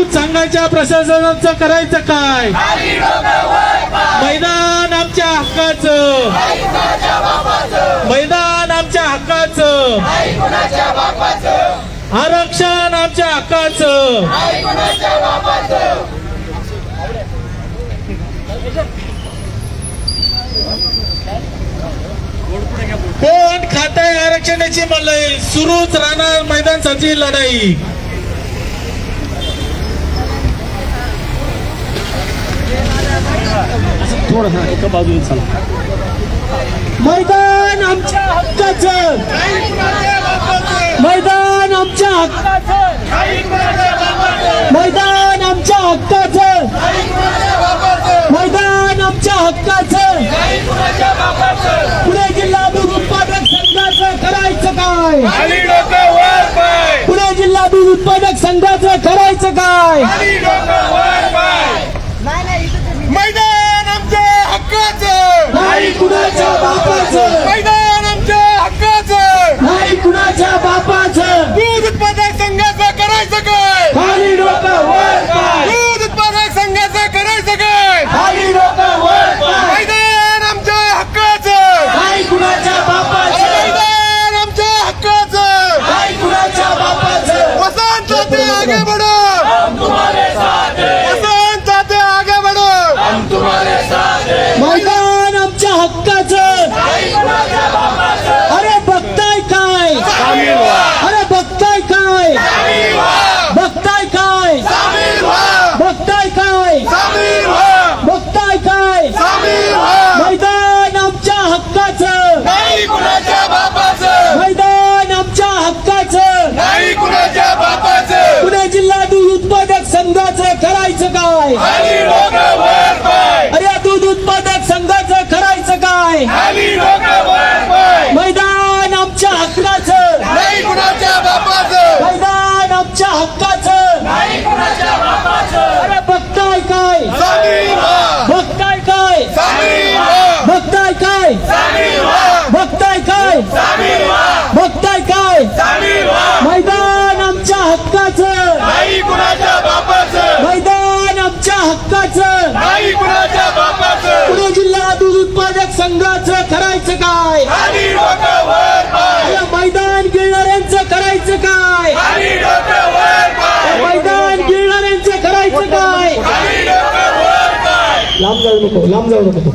दूध संघाच्या प्रशासनाचं करायचं काय? मैदान आमच्या हक्काचं, मैदान आमच्या हक्काचं, आरक्षण आमच्या हक्काचं. कोण खाताय आरक्षणाची लढाई? सुरूच राहणार मैदानाची लढाई. थोडं एका बाजूने चला. मैदान आमच्या हक्काचं, मैदान आमच्या हक्काचं, मैदान आमच्या हक्काचं, मैदान आमच्या हक्काचं. पुणे जिल्हा दूध उत्पादक संघाचं करायचं काय? पुणे जिल्हा दूध उत्पादक संघाचं करायचं काय? मैदान आमच्या हक्काचं, नाही कुणाच्या बापाचं. मैदान आमच्या हक्काचं, नाही कुणाच्या बापाचं. दूध उत्पादक संघाचं करायचं काय? खाली डोकं वर पाय, दूध उत्पादक संघाचं करायचं काय? खाली डोकं वर पाय. मैदान आमच्या हक्काचं, नाही कुणाच्या बापाचं. मैदान आमच्या हक्काचं, नाही कुणाच्या बापाचं. वसंत साथे आगे बढ़ो, हम तुम्हारे साथ हैं, वसंत साथे आगे बढ़ो, हम तुम्हारे साथ हैं. मैदान आमच्या हक्काचं. नाही कुणाच्या बापाचं. अरे बघताय काय? शामिल व्हा, अरे बघताय काय? शामिल व्हा, बघताय काय? शामिल व्हा, बघताय काय? शामिल व्हा, बघताय काय? शामिल व्हा. मैदान आमच्या हक्काचं, नाही कुणाच्या बापाचं, मैदान आमच्या हक्काचं. नाही कुणाच्या बापाचं. पुणे जिल्हा दूध उत्पादक संघाचं करायचं काय? खाली डोकं वर पाय, अरे दूध उत्पादक संघाचं करायचं काय? खाली डोकं वर पाय. मैदान आमच्या हक्काचं, नाही कुणाच्या बापाचं, मैदान आमच्या हक्काचं. नाही कुणाच्या बापाचं. अरे बघताय काय? शामिल व्हा, बघताय काय? शामिल व्हा, बघताय काय? शामिल व्हा, बघताय काय? शामिल व्हा, बघताय काय? शामिल व्हा. मैदान आमच्या हक्काचं, नाही कुणाच्या बापाचं, मैदान आमच्या हक्काचं. नाही कुणाच्या बापाचं. पुणे जिल्हा दूध उत्पादक संघाचं करायचं काय? खाली डोकं वर पाय, अरे मैदान गिळणाऱ्यांचं करायचं काय? खाली डोकं वर पाय, मैदान गिळणाऱ्यांचं करायचं काय? खाली डोकं वर पाय. लांब जाऊ नको, लांब जाऊ नको.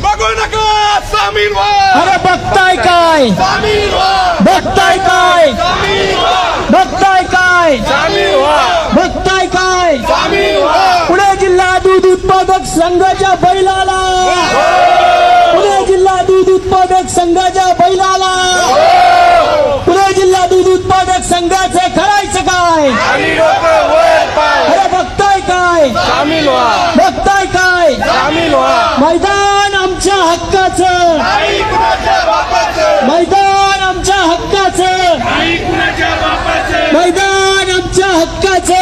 बघू नका, शामिल व्हा, अरे बघताय काय? शामिल व्हा, बघताय काय? शामिल व्हा, बघताय काय? शामिल व्हा, बघताय काय? शामिल व्हा. पुणे जिल्हा दूध उत्पादक संघाच्या बैलाला, पुणे जिल्हा दूध उत्पादक संघाच्या बैलाला, पुणे जिल्हा दूध उत्पादक संघाचं करायचं काय? खाली डोकं वर पाय, अरे बघताय काय? शामिल व्हा, बघताय काय? शामिल व्हा. मैदान आमच्या हक्काचं, नाही कुणाच्या बापाचं, मैदान आमच्या हक्काचं, नाही कुणाच्या बापाचं. मैदान आमच्या हक्काचं.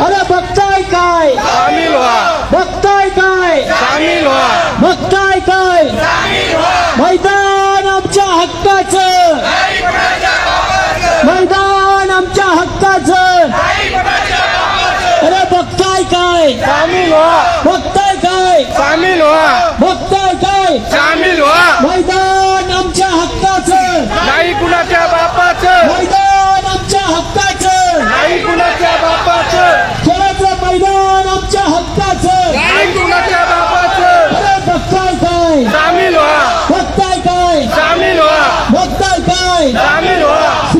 अरे बघताय काय? शामिल व्हा, बघताय काय? शामिल व्हा, बघताय काय? शामिल व्हा. मैदान आमच्या हक्काचं, नाही कुणाच्या बापाचं, मैदान आमच्या हक्काचं. नाही कुणाच्या बापाचं. अरे बघताय काय? शामिल व्हा, बघताय काय? शामिल व्हा, बघताय काय? शामिल व्हा. मैदान आमच्या हक्काचं, नाही कुणाच्या बापाचं, मैदान आमच्या हक्काचं. नाही कुणाच्या बापाचं, खेळाचं मैदान आमच्या हक्काचं. नाही कुणाच्या बापाचं. अरे बघताय काय? शामिल व्हा, बघताय काय? शामिल व्हा, बघताय काय? शामिल व्हा,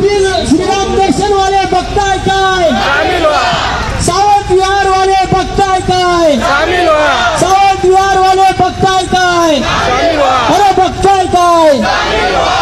श्रीराम दर्शन वाले बघताय काय? शामिल व्हा, सावंत विहार वाले बघताय काय? शामिल व्हा, सावंत विहार वाले बघताय काय? शामिल व्हा. अरे बघताय काय?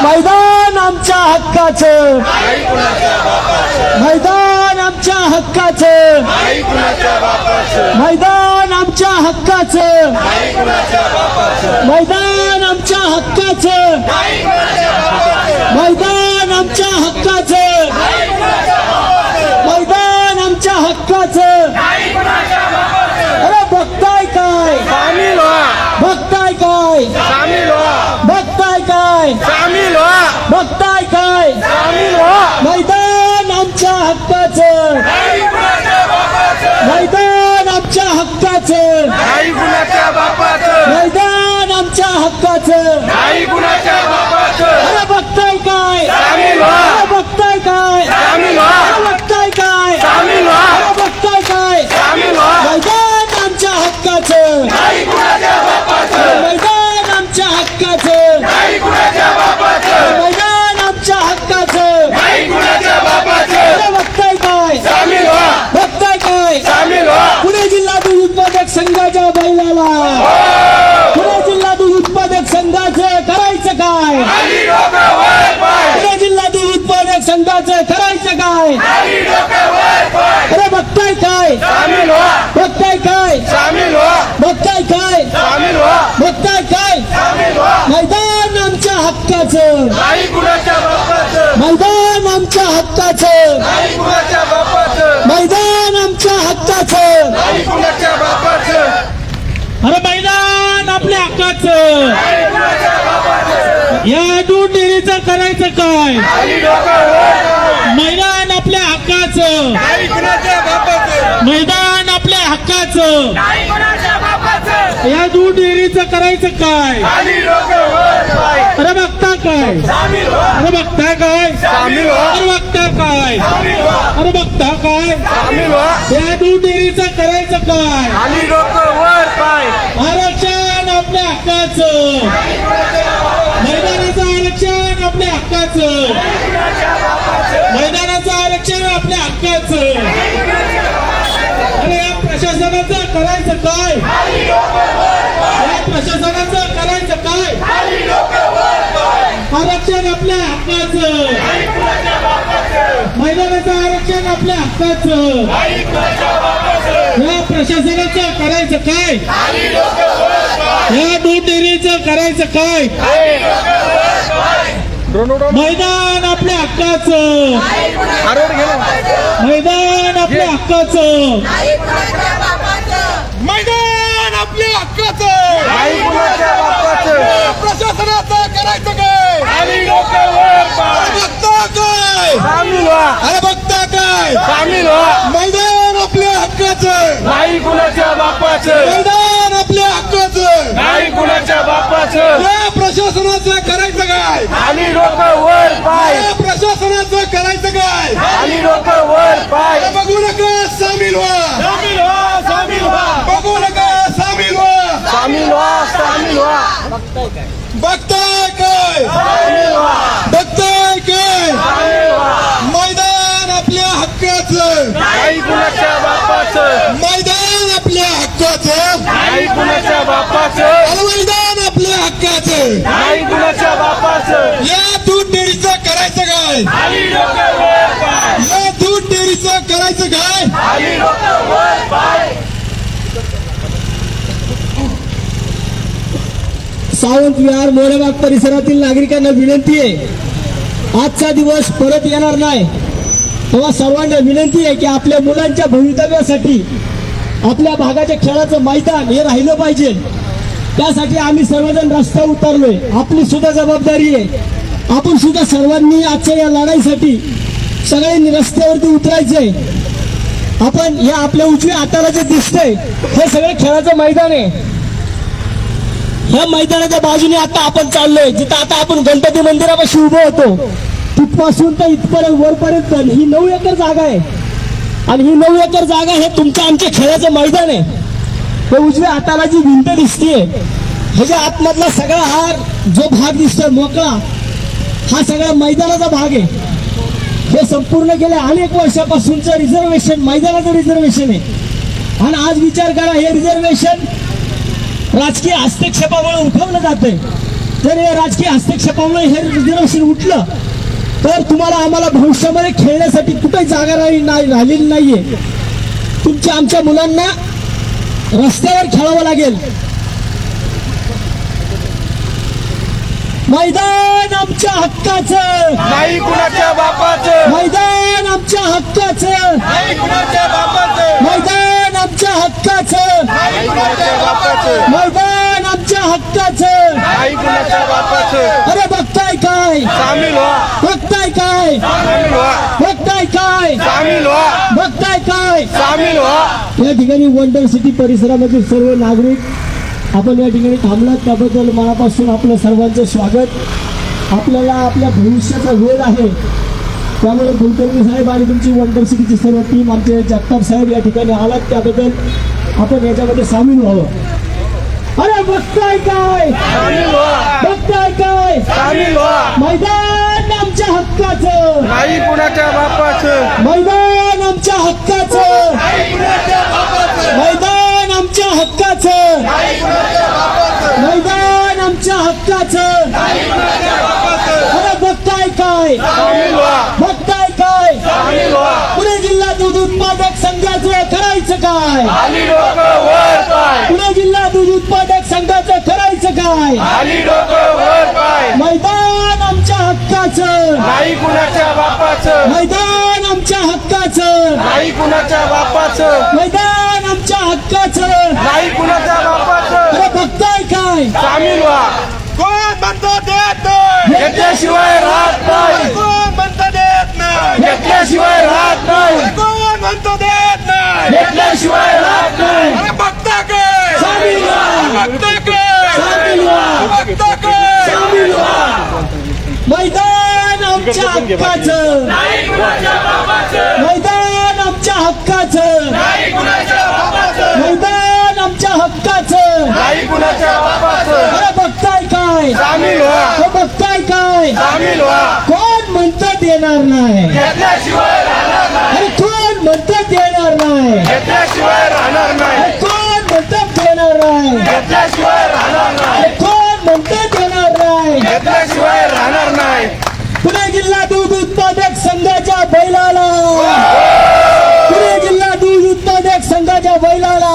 मैदान आमच्या हक्काचं, नाही कुणाच्या बापाचं, मैदान आमच्या हक्काचं, नाही कुणाच्या बापाचं, मैदान आमच्या हक्काचं, नाही कुणाच्या बापाचं, मैदान आमच्या हक्काचं, नाही कुणाच्या बापाचं, मैदान आमच्या हक्काचं, नाही कुणाच्या बापाचं, मैदान आमच्या हक्काचं. नाही कुणाच्या बापाचं. अरे बघताय काय? शामिल व्हा, बघताय काय? शामिल व्हा, बघताय काय? शामिल व्हा, बघताय काय? शामिल व्हा. मैदान आमच्या हक्काचं, नाही कुणाच्या बापाचं, मैदान आमच्या हक्काचं, नाही कुणाच्या बापाचं, मैदान आमच्या हक्काचं. नाही कुणाच्या बापाचं. अरे बघताय काय, सामील व्हा, अरे बघताय काय, सामील व्हा, अरे बघताय काय, सामील व्हा, अरे बघताय काय. सामील व्हा. मैदान आमच्या हक्काचं, नाही कुणाच्या बापाचं, मैदान आमच्या हक्काचं, नाही कुणाच्या बापाचं, मैदान आमच्या हक्काचं. नाही कुणाच्या बापाचं. अरे बघताय काय, सामील व्हा, बघताय काय. सामील व्हा. पुणे जिल्हा दूध उत्पादक संघाच्या बैलाला, पुणे जिल्हा दूध उत्पादक संघाचं करायचं काय, खाली डोकं वर पाय, पुणे जिल्हा दूध उत्पादक संघाचं करायचं काय. खाली डोकं वर पाय. अरे बघताय काय, सामील व्हा, बघताय काय, सामील व्हा, बघताय काय, सामील व्हा, बघताय काय. सामील व्हा. मैदान आमच्या हक्काचं, नाही कुणाच्या बापाचं, मैदान आमच्या हक्काचं, नाही कुणाच्या बापाचं, मैदान आमच्या हक्काचं. नाही कुणाच्या बापाचं, अरे मैदान आपल्या हक्काचं. नाही कुणाच्या बापाचं. या दूध डेअरीचं करायचं काय, खाली डोकं वर पाय, मैदान आपल्या हक्काचं, नाही कुणाच्या बापाचं, मैदान आपल्या हक्काचं. नाही कुणाच्या बापाचं. या दूध डेअरीचं करायचं काय. खाली डोकं वर पाय, अरे बघता काय, सामील व्हा, अरे बघता काय, सामील व्हा, अरे बघता काय, सामील व्हा, अरे बघता काय. सामील व्हा. या दूध डेअरीचं करायचं काय. खाली डोकं वर पाय, आरक्षण आपल्या हक्काचं, मैदानाचं आरक्षण आपल्या हक्काचं, मैदानाचं आरक्षण आपल्या हक्काचं. अरे या प्रशासनाचं करायचं काय, या प्रशासनाचं करायचं काय. आरक्षण आपल्या हक्काचं, मैदानाचं आरक्षण आपल्या हक्काचं. या प्रशासनाचं करायचं काय, या दूध डेअरीचं करायचं काय. मैदान आपल्या हक्काचं, मैदान आपल्या हक्काचं, मैदान आपल्या हक्काचं, नाही कुणाच्या बापाचं. प्रशासनाचं करायचं काय. खाली डोकं वर पाय, बघता काय, सामील व्हा, अरे बघता काय. सामील व्हा. मैदान आपल्या हक्काचं, नाही कुणाच्या बापाचं, मैदान आपल्या हक्काचं. नाही कुणाच्या बापाचं. या प्रशासनाचं करायचं काय, खाली डोकं वर पाय, या प्रशासनाचं करायचं काय. खाली डोकं वर पाय, बघू नका सामील व्हा, सामील व्हा, सामील व्हा, बघू नका सामील व्हा. सामील व्हा, सामील व्हा, बघताय काय, सामील व्हा, बघताय काय. सामील व्हा. मैदान आपल्या हक्काचं, नाही कुणाच्या बापाचं, मैदान आपल्या हक्काचं, नाही कुणाच्या बापाचं, अरे मैदान आपल्या हक्काचं. नाही कुणाच्या बापाचं. या दूध डेअरीचं करायचं काय, खाली डोकं वर पाय, या दूध डेअरीचं करायचं काय. खाली डोकं वर पाय. सावंत विहार मोरेबाग परिसरातील नागरिकांना विनंती आहे, आजचा दिवस परत येणार नाही. तेव्हा सर्वांना विनंती आहे की आपल्या मुलांच्या भवितव्यासाठी आपल्या भागाच्या खेळाचं मैदान हे राहिलं पाहिजे. त्यासाठी आम्ही सर्वजण रस्त्यावर उतरलोय. आपली सुद्धा जबाबदारी आहे. आपण सुद्धा सर्वांनी आजच्या या लढाईसाठी सगळ्यांनी रस्त्यावरती उतरायचंय. आपण या आपल्या उजव्या हाताला जे दिसतंय हे सगळं खेळाचं मैदान आहे. ह्या मैदानाच्या बाजूने आता आपण चाललोय, जिथं आता आपण गणपती मंदिरापाशी उभं होतो तिथपासून तर इथपर्यंत वरपर्यंत ही 9 एकर जागा आहे. आणि ही 9 एकर जागा हे तुमचं आमच्या खेळाचं मैदान आहे. हे उजव्या हाताला जी भिंत दिसतीये ह्याच्या आतमधला सगळा हा जो भाग दिसतोय मोकळा, हा सगळा मैदानाचा भाग आहे. हे संपूर्ण गेल्या अनेक वर्षापासूनचं रिझर्वेशन मैदानाचं रिझर्वेशन आहे. आणि आज विचार करा, हे रिझर्वेशन राजकीय हस्तक्षेपामुळे उठवलं जातंय. तर हे राजकीय हस्तक्षेपामुळे हे रिझर्वेशन उठलं तर तुम्हाला आम्हाला भविष्यामध्ये खेळण्यासाठी कुठेही जागा राहिलेली नाहीये. तुमच्या आमच्या मुलांना रस्त्यावर खेळावं लागेल. मैदान आमच्या हक्काचं, नाही कुणाच्या बापाचं, मैदान आमच्या हक्काचं, नाही कुणाच्या बापाचं, मैदान आमच्या हक्काचं, नाही कुणाच्या बापाचं, मैदान आमच्या हक्काचं. नाही कुणाच्या बापाचं. अरे बघताय काय, सामील व्हा, बघताय काय, सामील व्हा, बघताय काय. काय? सामील व्हा. बघताय काय? सामील व्हा. या ठिकाणी वंडर सिटी परिसरामधील सर्व नागरिक आपण या ठिकाणी थांबलात त्याबद्दल मनापासून आपलं सर्वांचं स्वागत. आपल्याला आपल्या भविष्याचा वेळ आहे त्यामुळे कुलकर्णी साहेब आणि तुमची वंडर सिटीची सर्व टीम आमचे जगताप साहेब या ठिकाणी आलात त्याबद्दल आपण याच्यामध्ये सामील व्हावं. अरे बघताय काय? सामील व्हा. बघताय काय? सामील व्हा. मैदान आमच्या हक्काचं, नाही कुणाच्या बापाचं. मैदान आमच्या हक्काचं, नाही कुणाच्या बापाचं. मैदान आमच्या हक्काचं, नाही कुणाच्या बापाचं. मैदान आमच्या हक्काचं. नाही कुणाच्या बापाचं. अरे बघताय काय? सामील व्हा. बघताय काय? सामील व्हा. पुणे जिल्हा दूध उत्पादक संघाचं करायचं काय? खाली डोकं वर पाय. पुणे जिल्हा दूध उत्पादक संघाचं करायचं काय? खाली डोकं वर पाय. मैदान आमच्या हक्काचं, नाही कुणाच्या बापाचं. मैदान आमच्या हक्काचं, नाही कुणाच्या बापाचं. मैदान आमच्या हक्काचं. नाही कुणाच्या बापाचं. अरे बघताय काय? सामील व्हा. कोण म्हणतो देत नाही. घेतल्याशिवाय राहत नाही. कोण म्हणतो देत नाही. घेतल्याशिवाय राहत नाही. कोण म्हणतो देत नाही. घेतल्याशिवाय राहत नाही. अरे बघता काय? सामील व्हा. बघता काय? सामील व्हा. बघता काय? सामील व्हा. मैदान आमच्या हक्काचं, नाही कुणाच्या बापाचं. मैदान आमच्या हक्काचं, नाही कुणाच्या बापाचं. मैदान आमच्या हक्काचं. नाही कुणाच्या बापाचं. अरे बघताय काय? सामील व्हा. हे बघताय काय? सामील व्हा. कोण म्हणतं देणार नाही? घेतल्याशिवाय राहणार नाही. अरे कोण म्हणतं देणार नाही? घेतल्याशिवाय राहणार नाही. अरे कोण म्हणतं देणार नाही? घेतल्याशिवाय राहणार नाही. अरे कोण म्हणतं देणार नाही? घेतल्याशिवाय राहणार नाही. पुणे जिल्हा दूध उत्पादक संघाच्या बैलाला, पुणे जिल्हा दूध उत्पादक संघाच्या बैलाला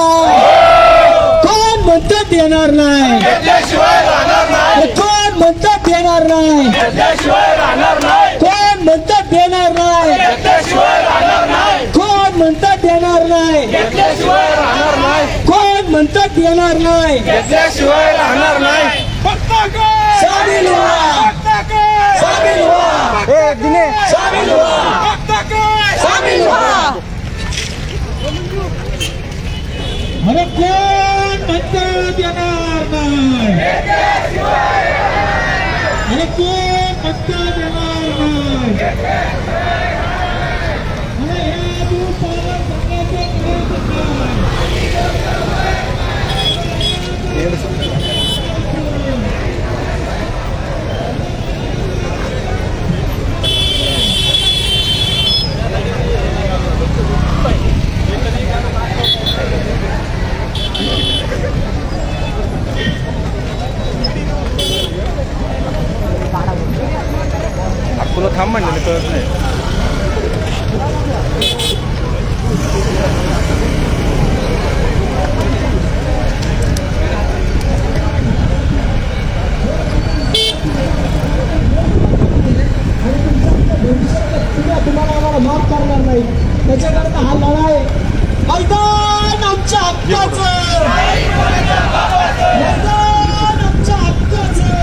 कोण म्हणतं देणार नाही? घेतल्याशिवाय राहणार नाही. अरे कोण म्हणतं देणार नाही? घेतल्याशिवाय राहणार नाही. कोण म्हणतं देणार नाही? घेतल्याशिवाय राहणार नाही. कोण म्हणतं देणार नाही? घेतल्याशिवाय राहणार नाही. कोण म्हणतं देणार नाही? घेतल्याशिवाय राहणार नाही. बघता काय? सामील व्हा. बघता काय? सामील व्हा. सामील व्हा. बघता काय? सामील व्हा. अरे कोण म्हणतं देणार नाही? अरे कोण म्हणतं देणार नाही? अरे या दूध पालक संघाचे करायचं काय? तुला थांब म्हणलं कळत नाही. तुम्हाला आम्हाला माफ करणार नाही त्याच्याकरता हा लढा आहे. मैदान आमच्या हक्काचं, मैदान आमच्या हक्काचं.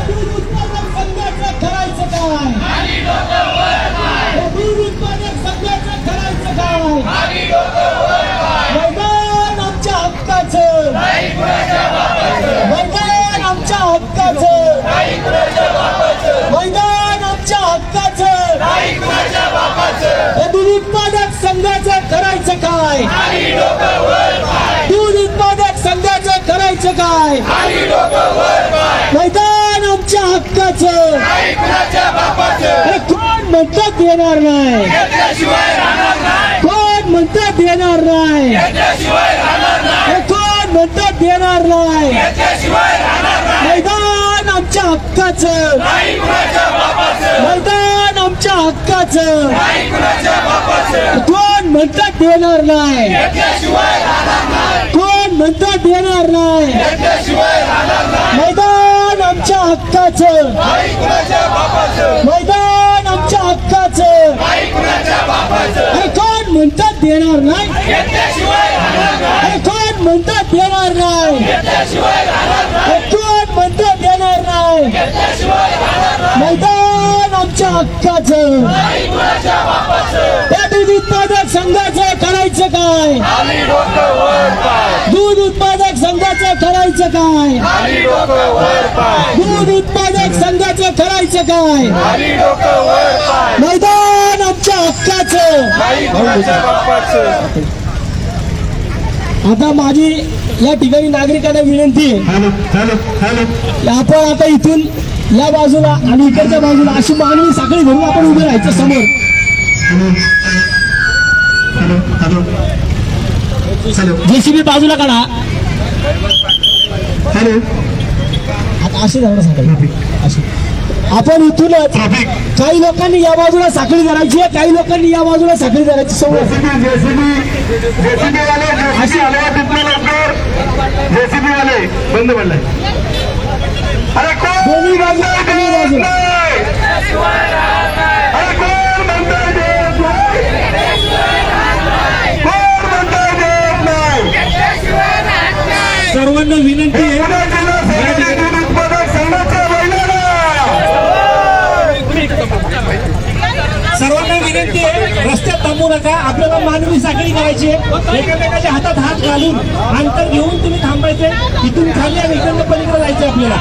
दूध उत्पादक संघाचं करायचं काय? दूध उत्पादक संघाचं करायचं काय? मैदान आमच्या हक्काचं, मैदान आमच्या हक्काचं, मैदान आमच्या हक्काचं. दूध उत्पादक संघाचं करायचं काय? दूध उत्पादक संघाचं करायचं काय? मैदान आमच्या हक्काचं. अरे कोण म्हणतं देणार नाही? कोण म्हणतं देणार नाही? अरे कोण म्हणतं देणार नाही? मैदान आमच्या हक्काचं, मैदान आमच्या हक्काचं नाही कुणाच्या बापाचं कोण म्हणतात देणार नाही घेतल्याशिवाय राहणार नाही कोण म्हणतात देणार नाही घेतल्याशिवाय राहणार नाही मैदान आमच्या हक्काचं नाही कुणाच्या बापाचं मैदान आमच्या हक्काचं नाही कुणाच्या बापाचं अरे कोण म्हणतात देणार नाही घेतल्याशिवाय राहणार नाही अरे कोण म्हणतात देणार नाही घेतल्याशिवाय राहणार नाही अरे कोण म्हणतात देणार नाही घेतल्याशिवाय राहणार नाही मैदान आमच्या हक्काचं नाही कुणाच्या बापाचं या दूध उत्पादक संघाचं करायचं काय खाली डोकं वर पाय दूध उत्पादक संघाचं करायचं काय खाली डोकं वर पाय दूध उत्पादक संघाचं करायचं काय खाली डोकं वर पाय मैदान आमच्या हक्काचं नाही कुणाच्या बापाचं आता माझी या ठिकाणी नागरिकांना विनंती आहे आपण आता इथून या बाजूला आणि इकडच्या बाजूला अशी मानवी साखळी धरून आपण उभे राहायचं समोर जेसीबी बाजूला काढा आता अशी जाणार साखळी अशी आपण इथूनच काही लोकांनी या बाजूला साखळी धरायची आहे काही लोकांनी या बाजूला साखळी धरायची समोर जेसीबी वाले बंद पडलाय अरे दोन्ही बाजूला दोन्ही बाजूला अरे कोण म्हणताय देत नाही सर्वांना विनंती आहे दूध उत्पादक संघाच्या बैलाला सर्वांना विनंती आहे रस्त्यात थांबू नका आपल्याला मानवी साखळी करायची आहे एकमेकाच्या हातात हात घालून अंतर घेऊन तुम्ही थांबायचे इथून खाली आणि इकडनं पलीकडे जायचं आपल्याला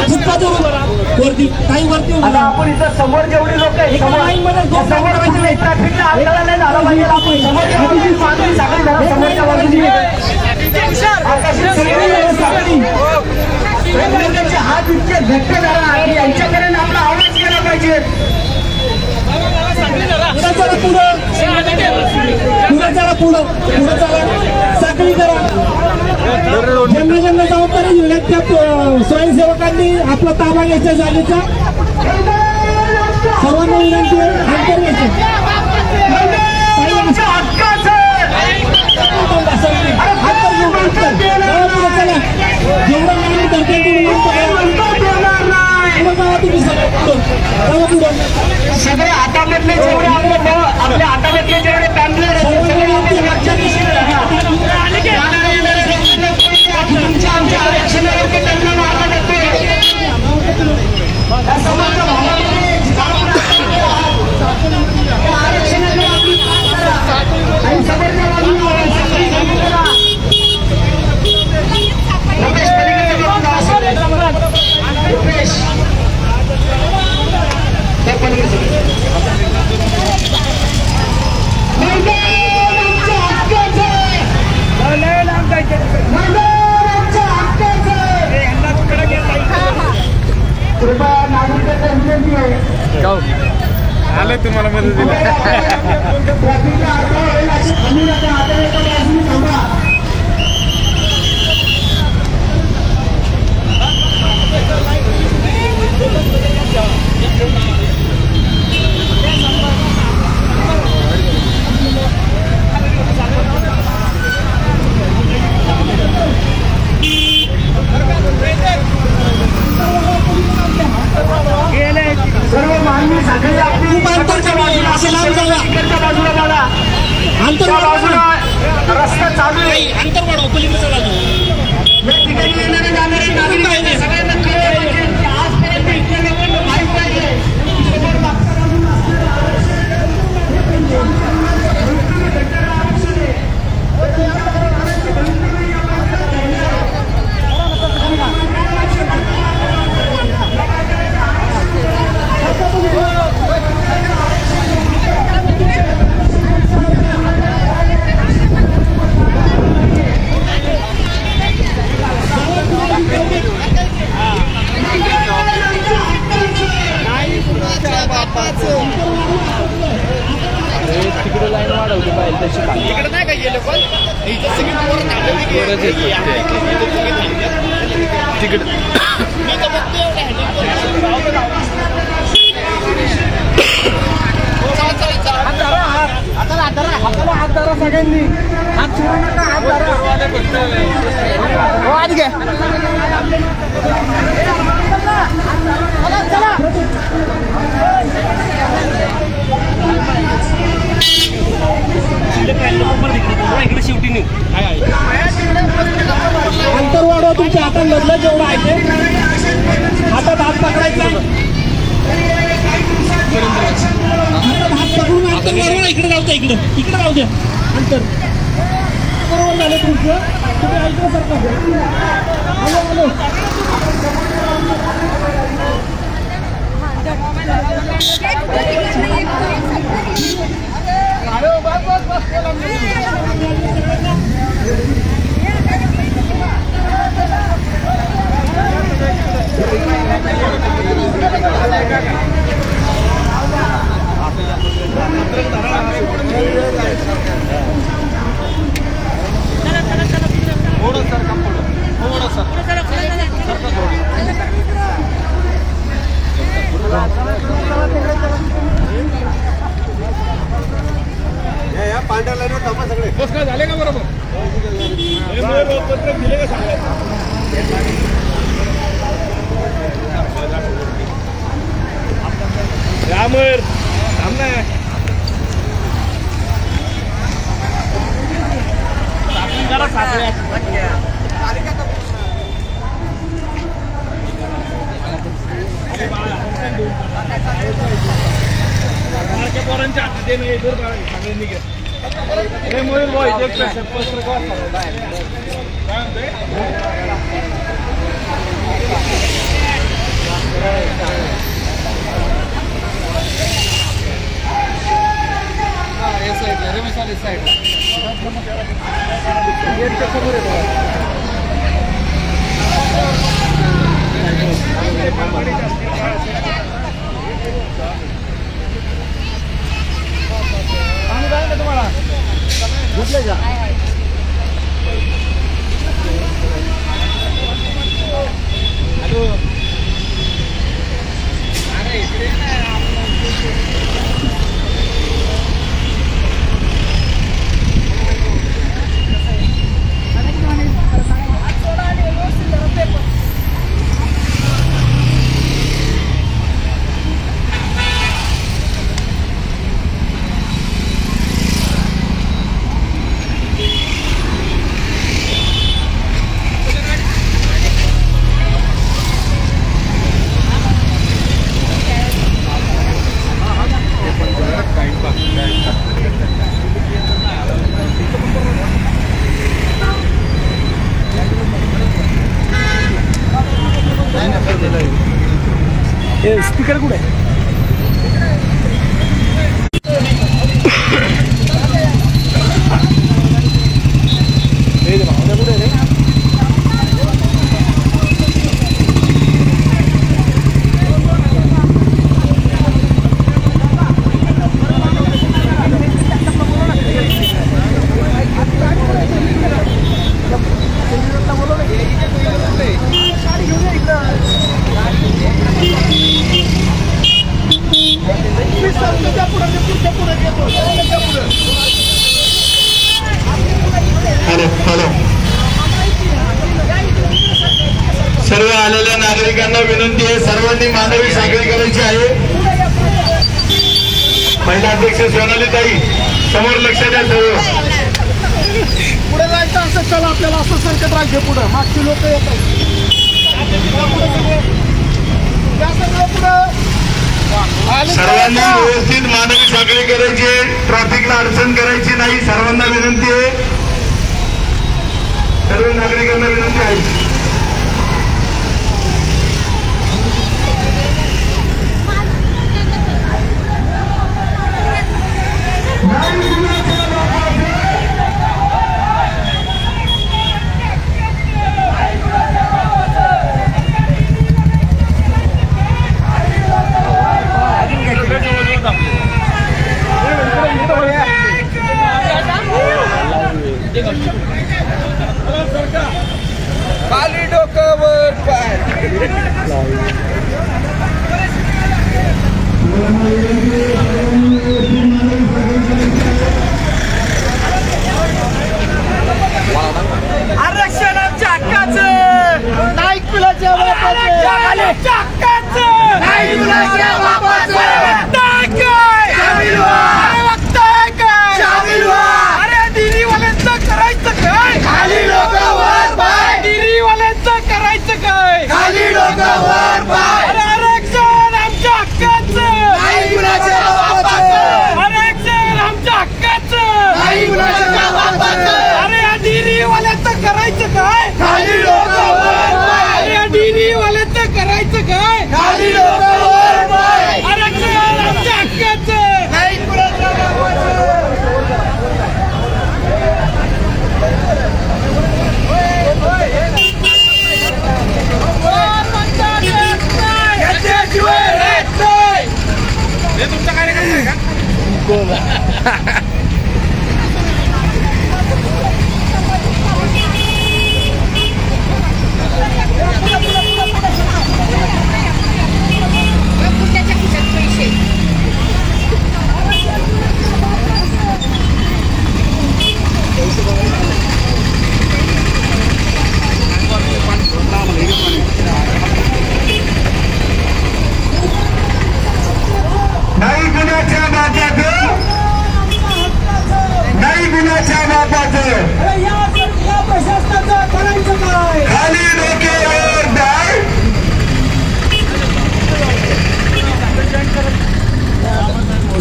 फुटपाथवर वरती काही वरती आपण इथं समोर जेवढी लोक आहेत समोर करायचे नाही ट्रॅफिकला आपल्याला नाही झालं पाहिजे समोर मानवी साखळी धरा समोरच्या बाजूने हात इतके घट्ट धरा की यांच्याकडे आपला आवाज केला पाहिजे पुढं साखळी करा ज्यांना ज्यांना जबाबदारी दिल्या त्या स्वयंसेवकांनी आपला ताबा घ्यायचा जागेचा सर्वांना विनंती आहे अंतर घ्यायचं जेवढं नाही सगळे हातामधले जेवढे आपल्या हातामधले जेवढे पॅम्पलेट आमच्या आरक्षणावरती त्यांना मारला आलं तुम्हाला मदत दिली सर्व मानवी साखळी आपली बाजूला मला बाजूला रस्ता चालू आहे अंतर वाढव पलीकडच्या बाजू या ठिकाणी येणारे जाणारे नागरिक सगळ्यांना कळलं पाहिजे की आजपर्यंत इथल्या लोकांना माहीत पाहिजे समोर मागच्या तिकडे लाईन वाढवली पाहिजे तशी तिकडे नाही काय गेलं पण तिकडे सगळ्यांनी हात सोडू नका, हात धरा. हो, आत घ्या. चला. इकडे शेवटी नाही अंतर वाढवा तुमच्या हातांमधलं जेवढं आहे ते हातात हात पकडायचा हात पकडून अंतर वाढवा इकडे जाऊ द्या इकडे जाऊ द्या अंतर बरोबर झालं तुमचं तुम्ही ऐकलं सारखं हॅलो पांढऱ्या लाईनवर थांबा सगळे बस काय झाले का बरोबर पत्रक दिले का सांगा रामर थांब ना जरा साखळ्या पोरांच्या हातात दे नाही दूर सगळ्यांनी घे हे मयूर भाई एक पत्रकार तुम्हाला घेतले का हॅलो अरे इकडे स्पीकर कुठे सर्व आलेल्या नागरिकांना विनंती आहे सर्वांनी मानवी साखळी करायची आहे महिला अध्यक्ष सोनाली ताई समोर लक्ष द्या सर्व पुढे जायचं असं चला आपल्याला असं संकट राहायचे पुढे मागची लोक येत सर्वांनी व्यवस्थित मानवी साखळी करायची ट्रॅफिकला अडचण करायची नाही सर्वांना विनंती आहे सर्व नागरिकांना विनंती आहे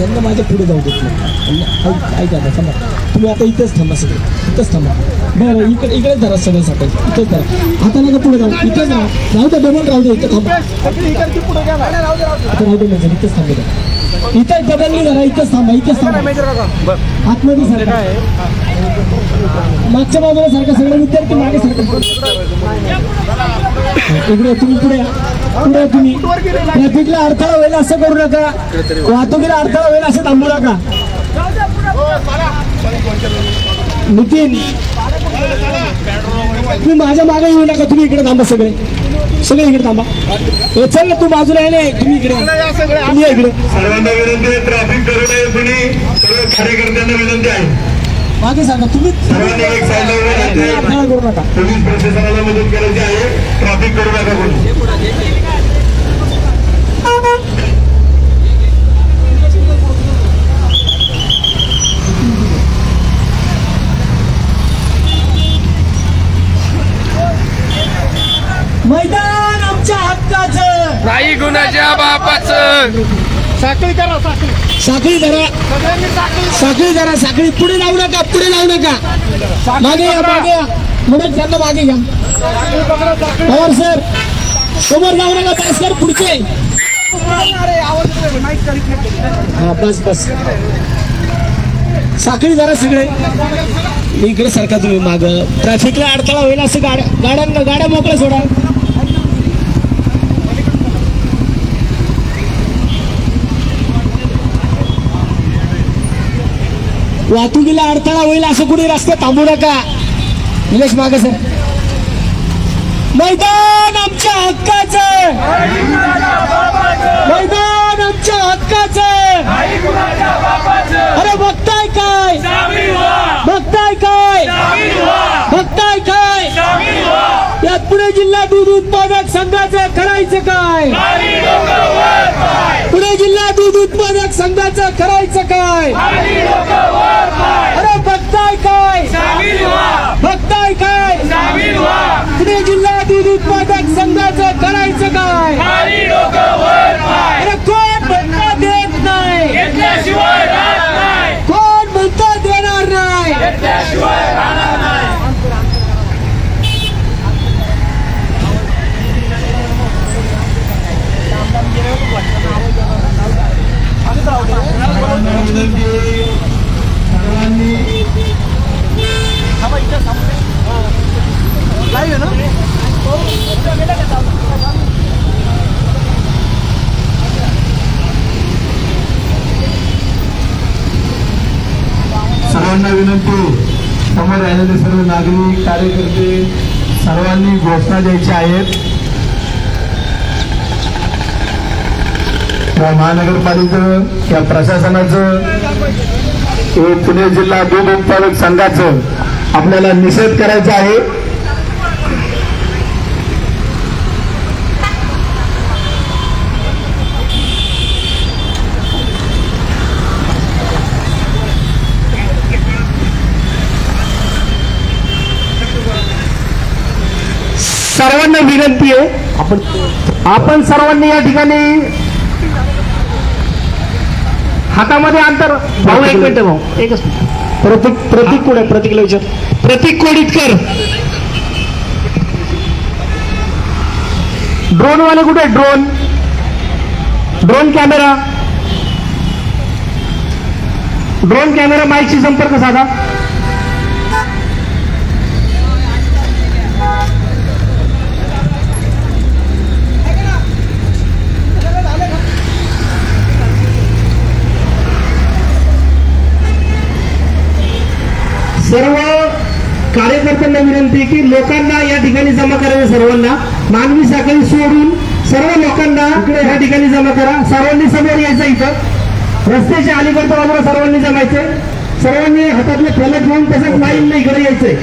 यांना माझ्या पुढे जाऊ देत नाही. ऐका आता थांबा, तुम्ही आता इथेच थांबा, सगळे इथंच थांबा. बरं इकडेच धरा सगळे साठे, इथेच धरा. आता नका पुढे जाऊ, इथेच राहू द्या, डबल राहू द्या, इथं थांबा. राहू दे माझं, इथेच थांबू द्या. इथेच डबल नाही धरा, इथेच थांबा, इथेच थांबा. आतमध्ये सारखा मागच्या बाजूला सारखा, सगळे विद्यार्थी मागे सारखं. इकडे तुम्ही पुढे तुम्ही ट्रॅफिकला अडथळा होईल असं करू नका, वाहतुकीला अडथळा होईल असं थांबू नका. नितीन तुम्ही माझ्या मागे येऊ नका, तुम्ही इकडे थांबा, सगळे इकडे थांबा. चल ना, तू बाजूला आहे ना, तुम्ही इकडे तुम्ही इकडे. सर्वांना विनंती आहे, ट्रॅफिक करू नये कुणी, सर्व कार्यकर्त्यांना विनंती आहे. मागे सांगा तुम्ही, सर्वांनी एक साईडला उभे राहते. करू नका. पोलीस प्रशासनाला मदत करायची आहे, ट्रॅफिक करू नका कोणी. मैदान आमच्या हक्काचं, नाही गुन्ह्याच्या बापाचं. साखळी धरा, साखळी. पुढे लावू नका, मागे या म्हणून त्यांना मागे घ्या. पवार सर समोर जाऊ नका, पास कर पुढचे. हा बस साखळी धरा सगळे. इकडे सारखा तुम्ही माग, ट्रॅफिकला अडथळा होईल असं गाड्या मोकळ्या सोडा. वाहतुकीला अडथळा होईल असं कुठे रस्ते थांबू नका. निलेश मागे सर. मैदान आमच्या हक्काचं, मैदान आमच्या हक्काचं. अरे बघताय काय, यात पुणे जिल्हा दूध उत्पादक संघाचं करायचं काय, पुणे जिल्हा दूध उत्पादक संघाचं करायचं काय. अरे बघताय काय, पुणे जिल्हा दूध उत्पादक संघाचं करायचं काय. अरे कोण म्हणता देत नाही, कोण म्हणता देणार नाही. सर्वांना विनंती, समोर राहिलेले सर्व नागरिक कार्यकर्ते सर्वांनी घोषणा द्यायच्या आहेत. या महानगरपालिकेचं, या प्रशासनाचं, पुणे जिल्हा दूध उत्पादक संघाचं आपल्याला निषेध करायचा आहे. सर्वांना विनंती आहे, आपण सर्वांनी या ठिकाणी हातामध्ये अंतर. भाऊ एक मिनिट, भाऊ एकच मिनिट. प्रतीक कुठे, प्रतीकला विचार. प्रतीक कोडितकर, ड्रोन वाले कुठे, ड्रोन कॅमेरा माईकशी संपर्क साधा. सर्व कार्यकर्त्यांना विनंती की लोकांना या ठिकाणी जमा करायचं, सर्वांना मानवी साखळी सोडून सर्व लोकांना या ठिकाणी जमा करा. सर्वांनी समोर यायचं, इथं रस्त्याच्या अलीकडच्या बाजूला सर्वांनी जमायचे. सर्वांनी हातातले फलक घेऊन तसंच लाईन नाही इकडे यायचंय.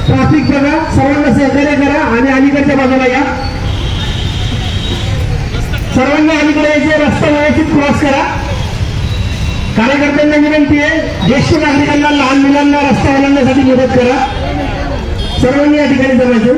ट्रॅफिक बघा, सर्वांना सहकार्य करा आणि अलीकडच्या बाजूला या. सर्वांनी अलीकडे यायचे, रस्ता व्यवस्थित क्रॉस करा. कार्यकर्त्यांना विनंती आहे, ज्येष्ठ नागरिकांना, लहान मुलांना रस्ता ओलांडण्यासाठी मदत करा. सर्वांनी या ठिकाणी जमायचं.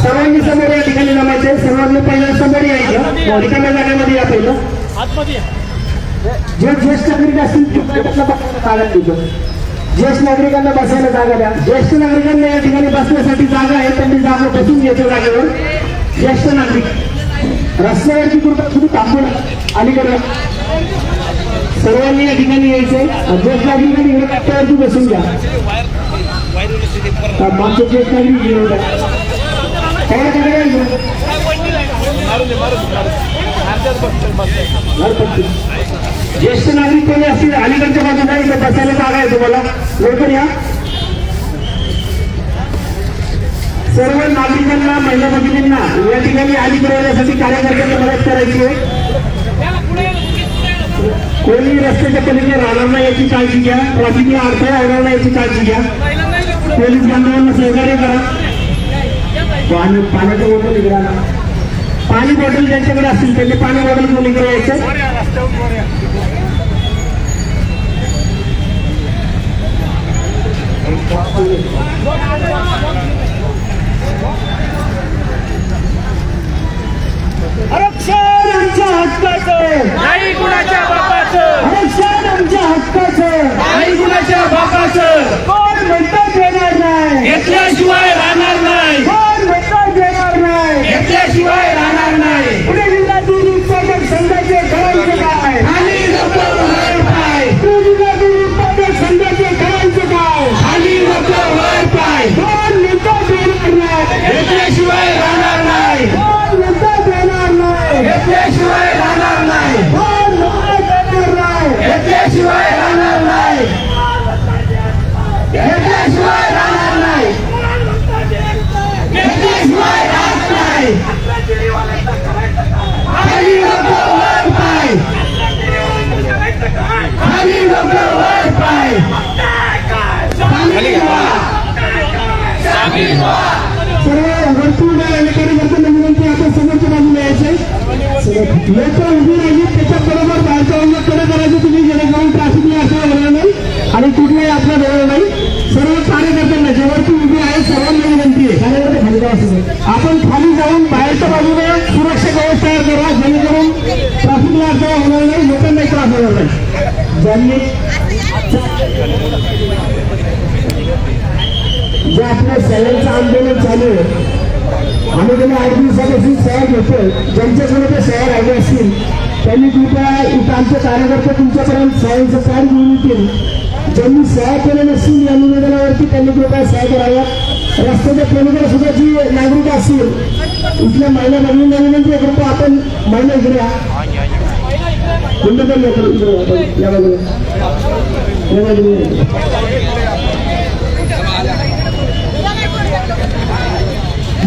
सर्वांनी समोर या ठिकाणी जमायचे. सर्वांनी पहिल्या समोर यायचं, रिकाम्या जागेमध्ये या. पहिलं जे ज्येष्ठ नागरिक असतील ज्येष्ठ नागरिकांना बसायला जागा द्या. ज्येष्ठ नागरिकांना या ठिकाणी बसण्यासाठी जागा आहे, त्यांनी जागा बसून घ्यायच्या जागेवर. ज्येष्ठ नागरिक रस्त्यावरची कृपा तुम्ही थांबू नका, अलीकडे सर्वांनी या ठिकाणी यायचंय. ज्येष्ठ नागरिकांनी रस्त्यावरती बसून घ्या. मागचे ज्येष्ठ नागरिक ज्येष्ठ नागरिक कोणी असतील अलीकडच्या बाजूला इथं बसायला जागा आहे तुम्हाला, लवकर या. सर्व नागरिकांना, महिला भगिनींना या ठिकाणी अलीकडे येण्यासाठी कार्यकर्त्यांना मदत करायची आहे. कोणी रस्त्याच्या पलीकडे राहणार नाही याची काळजी घ्या. ट्रॅफिकला अडथळा होणार नाही याची काळजी घ्या. पोलीस बांधवांना सहकार्य करा. पाण्याचं बॉटल इकडे आणा. पाणी बॉटल ज्यांच्याकडे असतील त्यांनी पाणी बॉटल घेऊन इकडे यायचं. आरक्षण आमच्या हक्काचं, नाही कुणाच्या बापाचं. आरक्षण आमच्या हक्काचं, नाही कुणाच्या बापाचं. कोण म्हणतात देणार नाही, घेतल्याशिवाय राहणार नाही. कोण म्हणतात देणार नाही, घेतल्याशिवाय राहणार नाही. पुणे जिल्हा दूध उत्पादक संघाचे करायचं काय, खाली नको वर पाय, पुणे जिल्हा दूध उत्पादक संघाचे करायचं काय, खाली नको वर पाय. कोण म्हणतात देणार नाही, घेतल्याशिवाय राहणार नाही. कोण म्हणतात देणार नाही, घेतल्याशिवाय राहणार नाही. कोण म्हणतात देणार नाही, घेतल्याशिवाय राहणार नाही. घेतल्याशिवाय राहणार नाही. घेतल्याशिवाय राहत नाही. खाली नको वर पाय, खाली नको वर पाय. सर्व वर्तुळ कार्यकर्त्यांना विनंती, आपण समोरच्या बाजूला यायचंय. लोक उभी राहिली त्याच्याबरोबर बाहेरच्या बाजूकडे करायचं तुम्ही, जेणेकरून ट्रॅफिकला असं होणार नाही आणि कुठलाही आपला होणार नाही. सर्व कार्यकर्त्यांना जेवढी उभी आहे सर्वांना विनंती आहे, खाली जाऊ. आपण खाली जाऊन बाहेरच्या बाजूने सुरक्षा व्यवस्था तयार करा, जेणेकरून ट्रॅफिकला असं होणार नाही, लोकांनाही त्रास होणार नाही. ज्यांनी जे आपल्या सह्यांचं आंदोलन चालू आहे, आम्ही त्यांना 8 दिवसापासून सह्या घेतोय. ज्यांच्याकडे ते सह्या राहिले असतील त्यांनी कृपया इथं आमचे कार्यकर्ते तुमच्यापर्यंत सह्यांचं कार्ड घेऊन येतील. ज्यांनी सह्या केल्या नसतील या निवेदनावरती त्यांनी कृपया सह्या कराव्या. रस्त्याच्या पलीकडे सुद्धा जी नागरिक असतील, इथल्या महिला भगिनींना विनंती आहे, कृपया आपण महिला इकडे या.